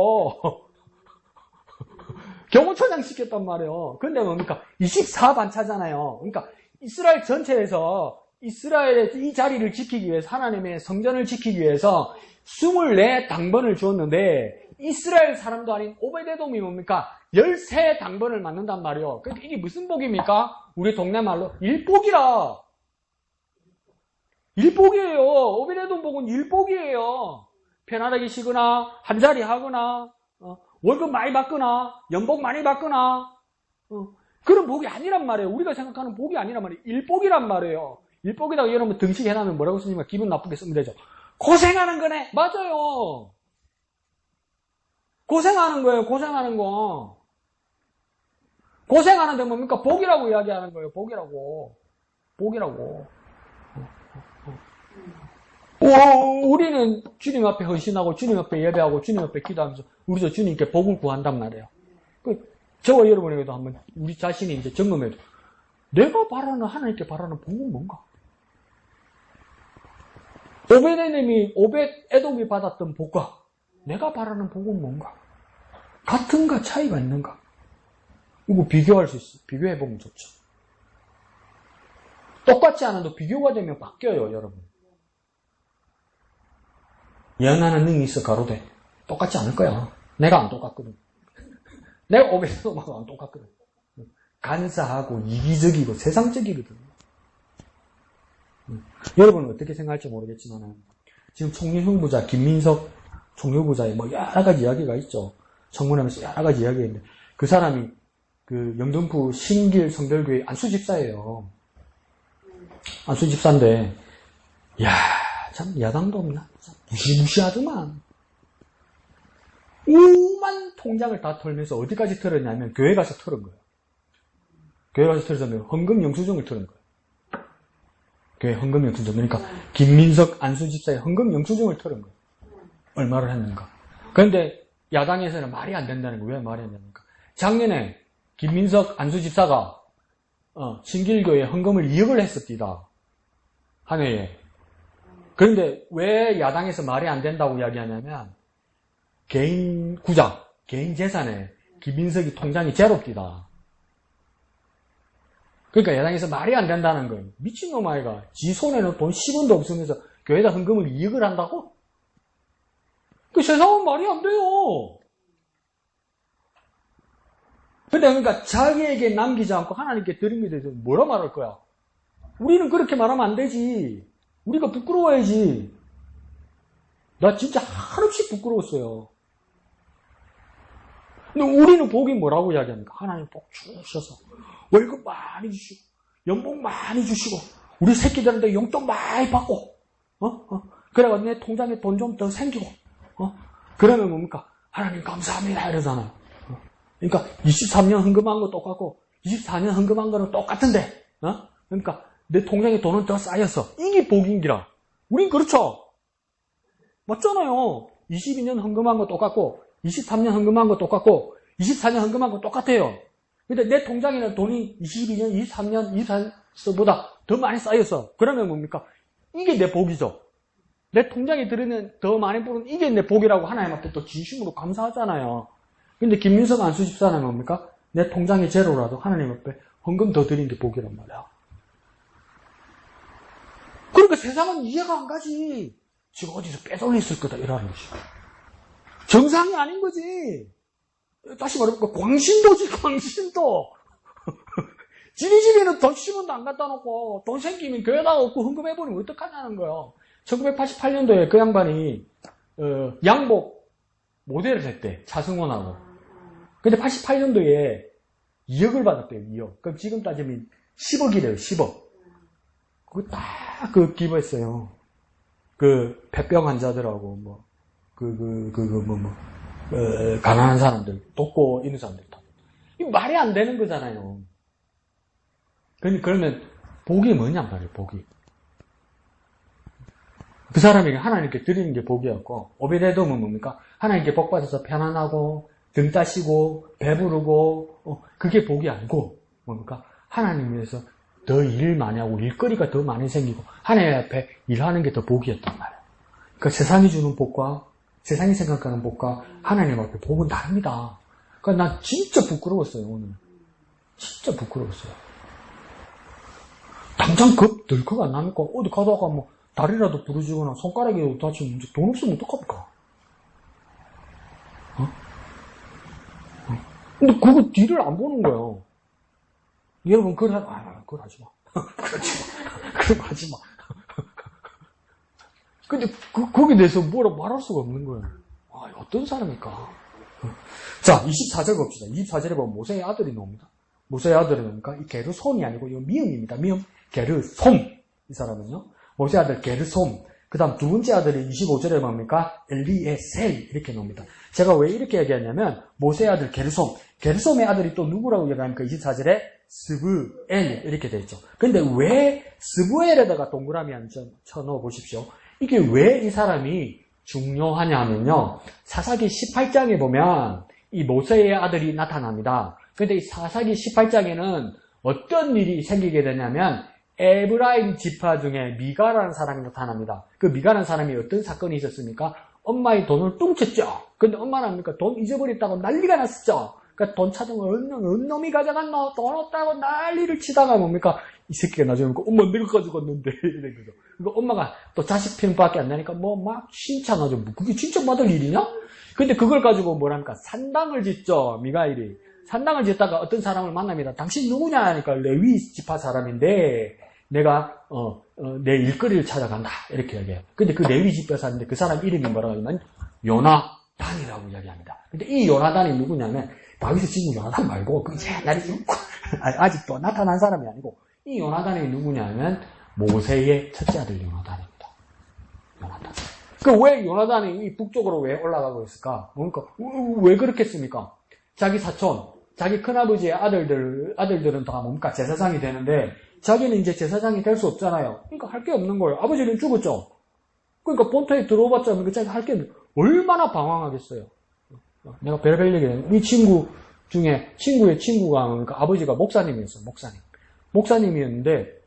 S1: 경호처장 시켰단 말이에요. 근데 뭡니까? 24반차잖아요. 그러니까 이스라엘 전체에서 이스라엘의 이 자리를 지키기 위해서 하나님의 성전을 지키기 위해서 24당번을 주었는데 이스라엘 사람도 아닌 오베데돔이 뭡니까? 13당번을 맞는단 말이에요. 그러니까 이게 무슨 복입니까? 우리 동네 말로 일복이라. 일복이에요. 오베데돔 복은 일복이에요. 편안하게 쉬거나 한 자리 하거나 월급 많이 받거나 연봉 많이 받거나 그런 복이 아니란 말이에요. 우리가 생각하는 복이 아니란 말이에요. 일복이란 말이에요. 일복에다가 여러분 등식해놓으면 뭐라고 쓰니까 기분 나쁘게 쓰면 되죠. 고생하는 거네. 맞아요. 고생하는 거예요. 고생하는 거. 고생하는데 뭡니까? 복이라고 이야기하는 거예요. 복이라고. 복이라고. 우리는 주님 앞에 헌신하고 주님 앞에 예배하고 주님 앞에 기도하면서 우리도 주님께 복을 구한단 말이에요. 저와 여러분에게도 한번 우리 자신이 이제 점검해도 내가 바라는 하나님께 바라는 복은 뭔가? 오벳에돔이 받았던 복과 내가 바라는 복은 뭔가? 같은가 차이가 있는가? 이거 비교할 수 있어. 비교해보면 좋죠. 똑같지 않아도 비교가 되면 바뀌어요, 여러분. 연하는 능이 있어 가로되 똑같지 않을 거야. 내가 안 똑같거든. 내가 오벳에돔하고 안 똑같거든. 간사하고 이기적이고 세상적이거든. 여러분은 어떻게 생각할지 모르겠지만 지금 총리후보자 김민석 총리후보자의 뭐 여러 가지 이야기가 있죠. 청문회에서 여러 가지 이야기가 있는데 그 사람이 그 영등포 신길 성결교회 안수집사예요. 안수집사인데 야 참 야당도 없나? 무시무시하더만. 오만 통장을 다 털면서 어디까지 털었냐면 교회 가서 털은 거예요. 교회 가서 털어서 헌금 영수증을 털은 거예요. 교회 헌금 영수증. 그러니까 김민석 안수집사의 헌금 영수증을 털은 거예요. 얼마를 했는가. 그런데 야당에서는 말이 안 된다는 거예요. 왜 말이 안 됩니까? 작년에 김민석 안수집사가 신길교회에 헌금을 2억을 했었디다. 한 해에. 그런데 왜 야당에서 말이 안 된다고 이야기하냐면 개인 구장, 개인 재산에 김민석이 통장이 제로입니다. 그러니까 야당에서 말이 안 된다는 거예요. 미친놈 아이가 지 손에는 돈 10원도 없으면서 교회에다 헌금을 2억을 한다고? 그 세상은 말이 안 돼요. 근데 그러니까 자기에게 남기지 않고 하나님께 드린 것에 대해서 뭐라 말할 거야? 우리는 그렇게 말하면 안 되지. 우리가 부끄러워야지. 나 진짜 한없이 부끄러웠어요. 근데 우리는 복이 뭐라고 이야기합니까? 하나님 복 주셔서 월급 많이 주시고 연봉 많이 주시고 우리 새끼들한테 용돈 많이 받고 그래가 내 통장에 돈 좀 더 생기고 그러면 뭡니까? 하나님 감사합니다 이러잖아요. 그러니까 23년 헌금한 거 똑같고 24년 헌금한 거는 똑같은데 그러니까 내 통장에 돈은 더 쌓여서 이게 복인기라. 우린 그렇죠. 맞잖아요. 22년 헌금한 거 똑같고 23년 헌금한 거 똑같고 24년 헌금한 거 똑같아요. 근데 내 통장에는 돈이 22년, 23년, 24년보다 더 많이 쌓여서 그러면 뭡니까? 이게 내 복이죠. 내 통장에 들으면 더 많이 부르는 이게 내 복이라고 하나님한테 또 진심으로 감사하잖아요. 근데 김민석 안수집사는 뭡니까? 내 통장에 제로라도 하나님 앞에 헌금 더 드린 게 복이란 말이야. 그러니까 세상은 이해가 안 가지. 지금 어디서 빼돌렸을 거다 이러는 것이. 정상이 아닌 거지. 다시 말해볼까? 광신도지, 광신도. 지네 집에는 돈 10원도 안 갖다 놓고 돈 생기면 교회다가 없고 헌금해버리면 어떡하냐는 거예요. 1988년도에 그 양반이 양복 모델을 했대. 차승원하고. 근데 88년도에 2억을 받았대요. 2억. 그럼 지금 따지면 10억이래요. 10억. 그거 딱 기부했어요. 그 폐병 환자들하고 가난한 사람들 돕고 있는 사람들 다. 말이 안 되는 거잖아요. 그러면 복이 뭐냔 말이에요, 복이. 그 사람에게 하나님께 드리는 게 복이었고, 오베데돔은 뭡니까? 하나님께 복 받아서 편안하고, 등 따시고, 배부르고, 그게 복이 아니고, 뭡니까? 하나님 위해서 더 일 많이 하고, 일거리가 더 많이 생기고, 하나님 앞에 일하는 게 더 복이었단 말이에요. 그러니까 세상이 주는 복과, 세상이 생각하는 복과, 하나님 앞에 복은 다릅니다. 그러니까 난 진짜 부끄러웠어요, 오늘. 진짜 부끄러웠어요. 당장 덜컥 안 나니까, 어디 가다가 뭐, 다리라도 부러지거나 손가락이라도 다치면 돈 없으면 어떡합니까? 근데 그거 뒤를 안 보는 거예요. 여러분, 그걸 하지 마. 그럼 하지 마. 근데 거기에 대해서 뭐라 말할 수가 없는 거예요. 어떤 사람일까? 자, 24절 봅시다. 24절에 보면 모세의 아들이 나옵니다. 모세의 아들은 뭡니까? 이 게르솜이 아니고, 이거 미음입니다. 미음. 게르솜. 이 사람은요. 모세 아들 게르솜. 그 다음 두 번째 아들이 25절에 뭡니까? 엘리에셀. 이렇게 나옵니다. 제가 왜 이렇게 얘기하냐면, 모세 아들 게르솜. 게르솜의 아들이 또 누구라고 얘기하니까 24절에 스브엘. 이렇게 되어 있죠. 근데 왜 스브엘에다가 동그라미 한 쳐 넣어 보십시오. 이게 왜 이 사람이 중요하냐 하면요. 사사기 18장에 보면 이 모세의 아들이 나타납니다. 근데 이 사사기 18장에는 어떤 일이 생기게 되냐면 에브라임 지파 중에 미가라는 사람이 나타납니다. 그 미가라는 사람이 어떤 사건이 있었습니까? 엄마의 돈을 뚱쳤죠. 근데 엄마는 합니까? 돈 잊어버렸다고 난리가 났었죠. 그러니까 돈 찾은 거 언 놈이 가져갔노? 돈 없다고 난리를 치다가 뭡니까? 이 새끼가 나중에 엄마 내가 가져갔는데 이런 거죠. 그러니까 엄마가 또 자식 피는밖에 안 나니까 뭐 막 칭찬하죠. 뭐 그게 칭찬받을 일이냐? 근데 그걸 가지고 뭐랍니까? 산당을 짓죠. 미가일이. 산당을 짓다가 어떤 사람을 만납니다. 당신 누구냐 하니까 레위 지파 사람인데 내가 내 일거리를 찾아간다 이렇게 얘기해요. 근데 그 레위 지파 사람인데 그 사람 이름이 뭐라고 하냐면 요나단이라고 이야기합니다. 근데 이 요나단이 누구냐면 다윗의 친구 요나단 말고 그 옛날에 아직도 나타난 사람이 아니고 이 요나단이 누구냐면 모세의 첫째 아들 요나단입니다. 요나단. 그 왜 요나단이 이 북쪽으로 왜 올라가고 있을까? 그러니까 왜 그렇겠습니까? 자기 사촌, 자기 큰아버지의 아들들은 다 뭡니까? 제사장이 되는데 자기는 이제 제사장이 될 수 없잖아요. 그러니까 할 게 없는 거예요. 아버지는 죽었죠. 그러니까 본토에 들어오봤자 자기 할 게 없는 거예요. 얼마나 방황하겠어요. 내가 별별 얘기해요. 이 친구 중에 친구의 친구가 그러니까 아버지가 목사님이었어요. 목사님이었는데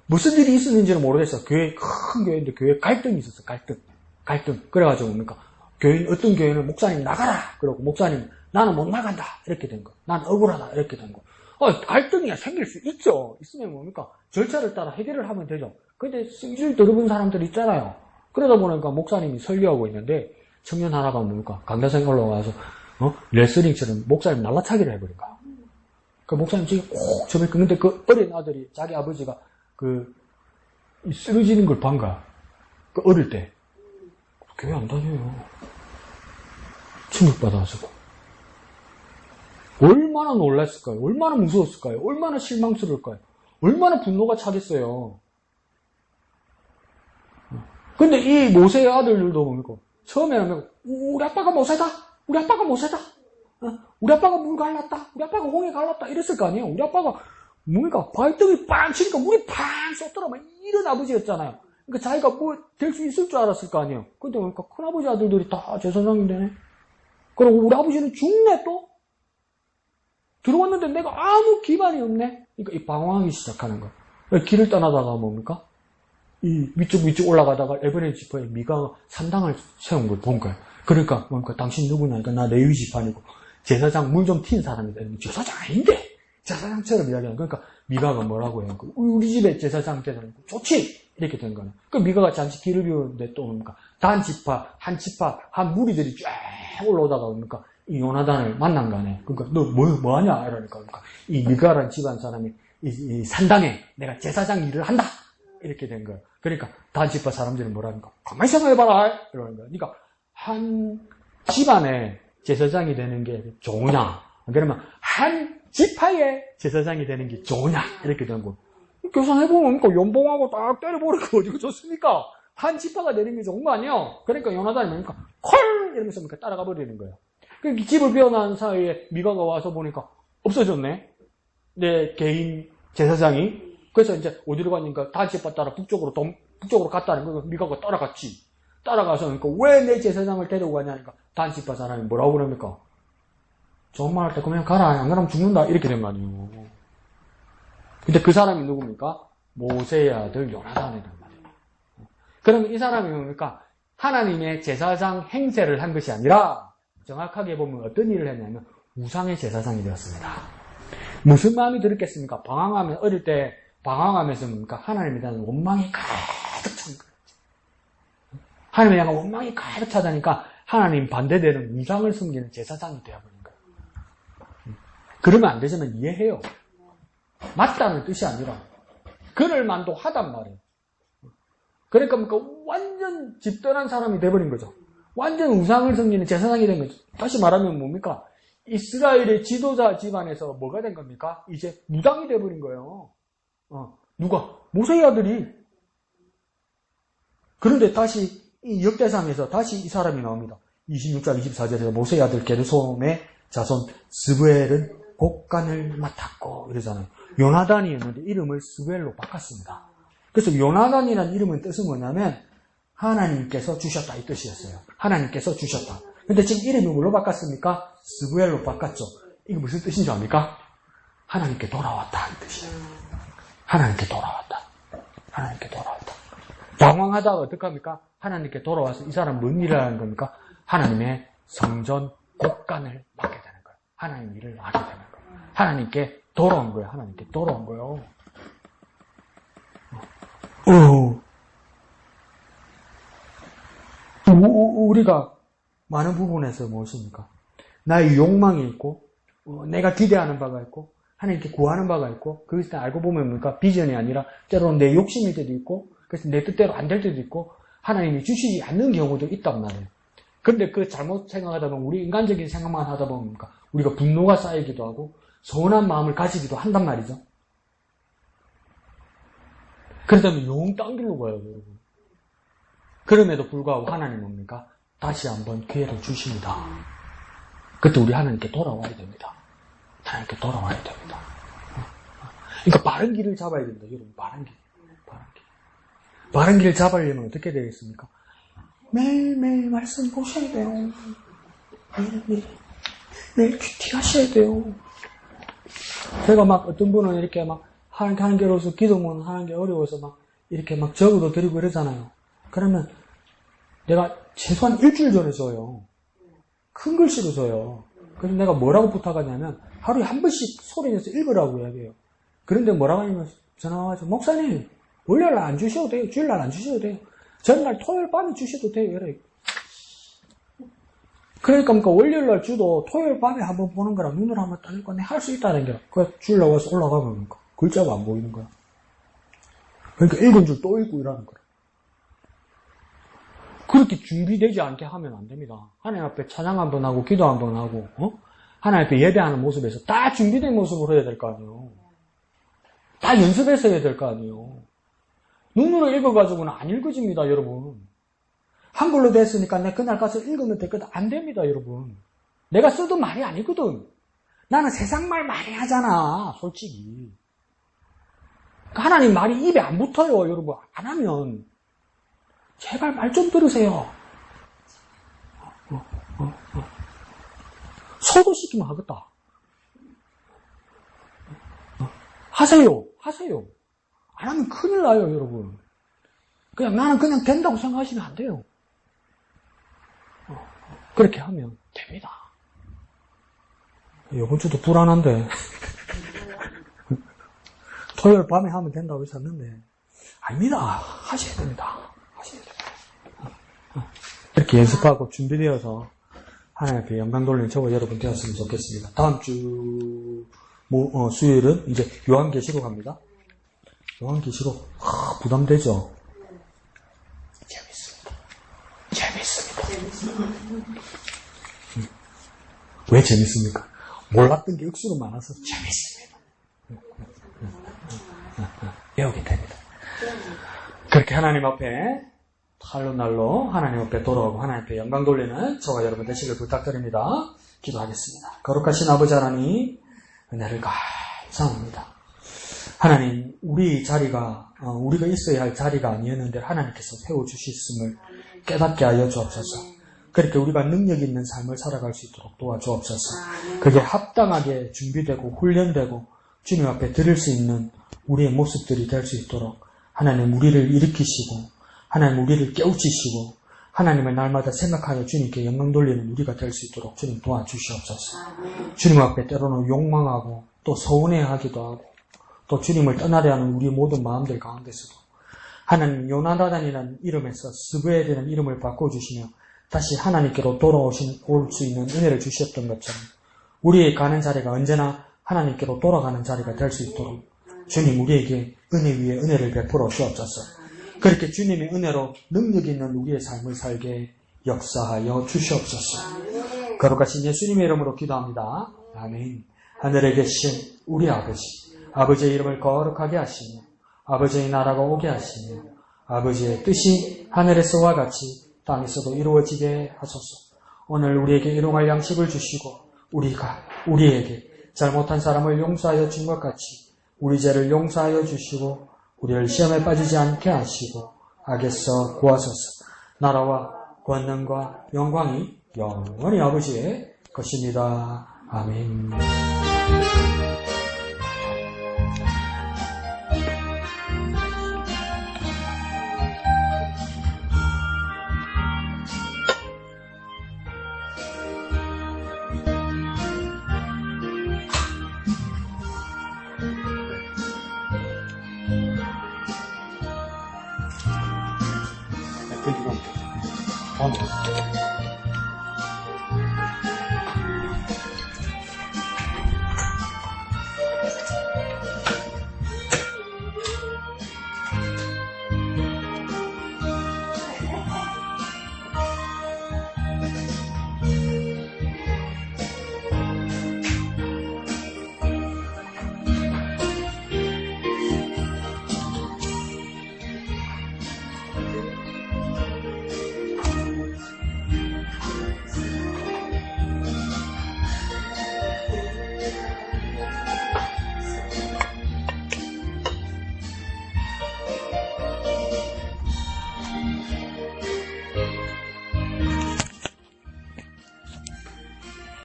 S1: 무슨 일이 있었는지는 모르겠어요. 큰 교회인데 교회에 갈등이 있었어요. 갈등. 그래가지고 뭡니까? 어떤 교회는 목사님 나가라. 그러고 목사님 나는 못 나간다. 이렇게 된 거. 난 억울하다. 이렇게 된 거. 갈등이 생길 수 있죠. 있으면 뭡니까? 절차를 따라 해결을 하면 되죠. 근데 승질 들어본 사람들 있잖아요. 그러다 보니까 목사님이 설교하고 있는데 청년 하나가 뭡니까? 강대상에 올라와서 레슬링처럼 목사님 날라차기를 해버린 거야. 그 목사님 지금 꼭 저를 근데 그 어린 아들이 자기 아버지가 쓰러지는 걸 본 거야. 그 어릴 때. 교회 안 다녀요. 충격받아서. 얼마나 놀랐을까요? 얼마나 무서웠을까요? 얼마나 실망스러울까요? 얼마나 분노가 차겠어요. 근데 이 모세의 아들들도 뭡니까? 처음에는 우리 아빠가 모세다. 우리 아빠가 물 갈랐다. 우리 아빠가 홍해 갈랐다. 이랬을 거 아니에요. 우리 아빠가 뭡니까? 발등이 빵 치니까 물이 팡 쏟더라. 막 이런 아버지였잖아요. 그러니까 자기가 뭐 될 수 있을 줄 알았을 거 아니에요. 근데 뭡니까? 큰아버지 아들들이 다 제사장인데네. 그리고 우리 아버지는 죽네 또? 들어왔는데 내가 아무 기반이 없네? 그러니까 이 방황하기 시작하는 거야. 길을 떠나다가 뭡니까? 이 위쪽 올라가다가 에브라임 지파에 미가가 산당을 세운 걸 본 거야. 그러니까 뭡니까? 당신 누구냐? 그러니까 나 레위 지파니고 제사장 물 좀 튄 사람이다. 제사장 아닌데? 제사장처럼 이야기하는 거야. 그러니까 미가가 뭐라고 해요? 우리 집에 제사장 되는 거 좋지? 이렇게 된 거는. 그 미가가 잠시 길을 비우는데 또 뭡니까? 한 지파, 한 무리들이 쫙 올라오다가 뭡니까? 이 요나단을 만난 거 아니에요. 그러니까 너 뭐 하냐? 이러니까 이 미가라는 집안 사람이 이 산당에 내가 제사장 일을 한다. 이렇게 된 거예요. 그러니까 단 지파 사람들이 뭐라니까? 가만히 생각해봐라. 이러는 거예요. 그러니까 한 집안에 제사장이 되는 게 좋으냐? 그러면 한 지파의 제사장이 되는 게 좋으냐? 이렇게 된 거예요. 계산해보면 연봉하고 딱 때려버리고 어디가 좋습니까? 한 지파가 되는 게 좋은 거 아니에요? 그러니까 요나단이 뭡니까? 콜! 이러면서 따라가 버리는 거예요. 그 집을 비워놓은 사이에 미가가 와서 보니까 없어졌네. 내 개인 제사장이. 그래서 이제 어디로 갔는가 단체바 따라 북쪽으로 갔다는 거. 미가가 따라갔지. 따라가서 그러니까 왜 내 제사장을 데리고 가냐니까 단체바 사람이 뭐라고 그럽니까? 좋은 말 할 때 그냥 가라. 안 그러면 죽는다. 이렇게 된 거 아니에요. 근데 그 사람이 누굽니까? 모세의 아들 요나단이란 말이에요. 그러면 이 사람이 뭡니까? 하나님의 제사장 행세를 한 것이 아니라 정확하게 보면 어떤 일을 했냐면 우상의 제사장이 되었습니다. 무슨 마음이 들었겠습니까? 어릴 때 방황하면서 뭡니까? 하나님에 대한 원망이 가득 찬 거예요. 하나님에 대한 원망이 가득 차다니까 하나님 반대되는 우상을 섬기는 제사장이 되어버린 거예요. 그러면 안 되지만 이해해요. 맞다는 뜻이 아니라 그럴 만도 하단 말이에요. 그러니까 완전 집단한 사람이 돼버린 거죠. 완전 우상을 섬기는 제사장이 된 거죠. 다시 말하면 뭡니까? 이스라엘의 지도자 집안에서 뭐가 된 겁니까? 이제 무당이 돼버린 거예요. 누가? 모세의 아들이. 그런데 다시 이 역대상에서 다시 이 사람이 나옵니다. 26장 24절에서 모세의 아들 게르솜의 자손 스브엘은 곡간을 맡았고 이러잖아요. 요나단이었는데 이름을 스브엘로 바꿨습니다. 그래서 요나단이라는 이름은 뜻은 뭐냐면 하나님께서 주셨다 이 뜻이었어요. 하나님께서 주셨다. 근데 지금 이름이 뭘로 바꿨습니까? 스브엘로 바꿨죠. 이게 무슨 뜻인 줄 압니까? 하나님께 돌아왔다 이 뜻이에요. 하나님께 돌아왔다. 하나님께 돌아왔다. 당황하다가 어떡합니까? 하나님께 돌아와서 이 사람 뭔 일을 하는 겁니까? 하나님의 성전 곡간을 맡게 되는 거예요. 하나님 일을 하게 되는 거예요. 하나님께 돌아온 거예요. 하나님께 돌아온 거예요. 우리가 많은 부분에서 무엇입니까? 나의 욕망이 있고, 내가 기대하는 바가 있고, 하나님께 구하는 바가 있고, 그것을 알고 보면 뭡니까? 비전이 아니라 때로는 내 욕심일 때도 있고, 그래서 내 뜻대로 안 될 때도 있고, 하나님이 주시지 않는 경우도 있단 말이에요. 그런데 그 잘못 생각하다 보면, 우리 인간적인 생각만 하다 보면 뭡니까? 우리가 분노가 쌓이기도 하고, 서운한 마음을 가지기도 한단 말이죠. 그러다면 영 딴 길로 가요, 여러분. 그럼에도 불구하고 하나님 뭡니까? 다시 한번 기회를 주십니다. 그때 우리 하나님께 돌아와야 됩니다. 하나님께 돌아와야 됩니다. 그러니까 바른 길을 잡아야 됩니다, 여러분. 바른 길. 바른 길을 잡으려면 어떻게 되겠습니까? 매일매일 말씀 보셔야 돼요. 매일 큐티 하셔야 돼요. 제가 막 어떤 분은 이렇게 막 하는 게 어려워서 기도문 하는 게 어려워서 막 이렇게 막 적어도 드리고 이러잖아요. 그러면 내가 최소한 일주일 전에 써요. 큰 글씨로 써요. 그래서 내가 뭐라고 부탁하냐면 하루에 한 번씩 소리내서 읽으라고 이야기해요. 그런데 뭐라고 하냐면 전화 와가지고 목사님 월요일 날 안 주셔도 돼요. 주일 날 안 주셔도 돼요. 전날 토요일 밤에 주셔도 돼요. 이래. 그러니까 월요일 날 주도 토요일 밤에 한번 보는 거랑 눈으로 한번 딱 읽고 내가 할 수 있다는 게 그래서 주일 날 와서 올라가면 글자가 안 보이는 거야. 그러니까 읽은 줄 또 읽고 이러는 거야. 그렇게 준비되지 않게 하면 안 됩니다. 하나님 앞에 찬양 한번 하고 기도 한번 하고 하나님 앞에 예배하는 모습에서 다 준비된 모습으로 해야 될 거 아니에요. 다 연습해서 해야 될 거 아니에요. 눈으로 읽어가지고는 안 읽어집니다, 여러분. 한글로 됐으니까 내가 그날 가서 읽으면 됐거든. 안 됩니다, 여러분. 내가 쓰던 말이 아니거든. 나는 세상 말 많이 하잖아, 솔직히. 하나님 말이 입에 안 붙어요, 여러분. 안 하면. 제발 말 좀 들으세요. 소도시키면 하겠다. 하세요. 안 하면 큰일 나요, 여러분. 나는 그냥 된다고 생각하시면 안 돼요. 그렇게 하면 됩니다. 이번 주도 불안한데. 토요일 밤에 하면 된다고 했었는데. 아닙니다. 하셔야 됩니다. 이렇게 연습하고 준비되어서 하나님 앞에 영광 돌리는 저와 여러분 되었으면 좋겠습니다. 다음 주 수요일은 이제 요한계시록 합니다. 요한계시록 부담되죠? 재밌습니다. 왜 재밌습니까? 몰랐던 게 억수로 많아서 재밌습니다. 배우게 됩니다. 그렇게 하나님 앞에 칼로 날로 하나님 앞에 돌아오고 하나님 앞에 영광 돌리는 저와 여러분 되시길 부탁드립니다. 기도하겠습니다. 거룩하신 아버지 하나님, 은혜를 감사합니다. 하나님, 우리 자리가 우리가 있어야 할 자리가 아니었는데 하나님께서 세워주셨음을 깨닫게 하여 주옵소서. 그렇게 우리가 능력 있는 삶을 살아갈 수 있도록 도와주옵소서. 그게 합당하게 준비되고 훈련되고 주님 앞에 드릴 수 있는 우리의 모습들이 될 수 있도록 하나님 우리를 일으키시고 하나님 우리를 깨우치시고 하나님을 날마다 생각하여 주님께 영광 돌리는 우리가 될 수 있도록 주님 도와주시옵소서. 주님 앞에 때로는 욕망하고 또 서운해하기도 하고 또 주님을 떠나려 하는 우리 모든 마음들 가운데서도 하나님 요나단이라는 이름에서 스브엘이라는 이름을 바꿔주시며 다시 하나님께로 올 수 있는 은혜를 주셨던 것처럼 우리의 가는 자리가 언제나 하나님께로 돌아가는 자리가 될 수 있도록 주님 우리에게 은혜 위에 은혜를 베풀어 주옵소서. 그렇게 주님의 은혜로 능력 있는 우리의 삶을 살게 역사하여 주시옵소서. 거룩하신 예수님의 이름으로 기도합니다. 아멘. 하늘에 계신 우리 아버지의 이름을 거룩하게 하시며 아버지의 나라가 오게 하시며 아버지의 뜻이 하늘에서와 같이 땅에서도 이루어지게 하소서. 오늘 우리에게 일용할 양식을 주시고 우리에게 잘못한 사람을 용서하여 준 것 같이 우리 죄를 용서하여 주시고 우리를 시험에 빠지지 않게 하시고 악에서 구하소서. 나라와 권능과 영광이 영원히 아버지의 것입니다. 아멘.
S6: Amen.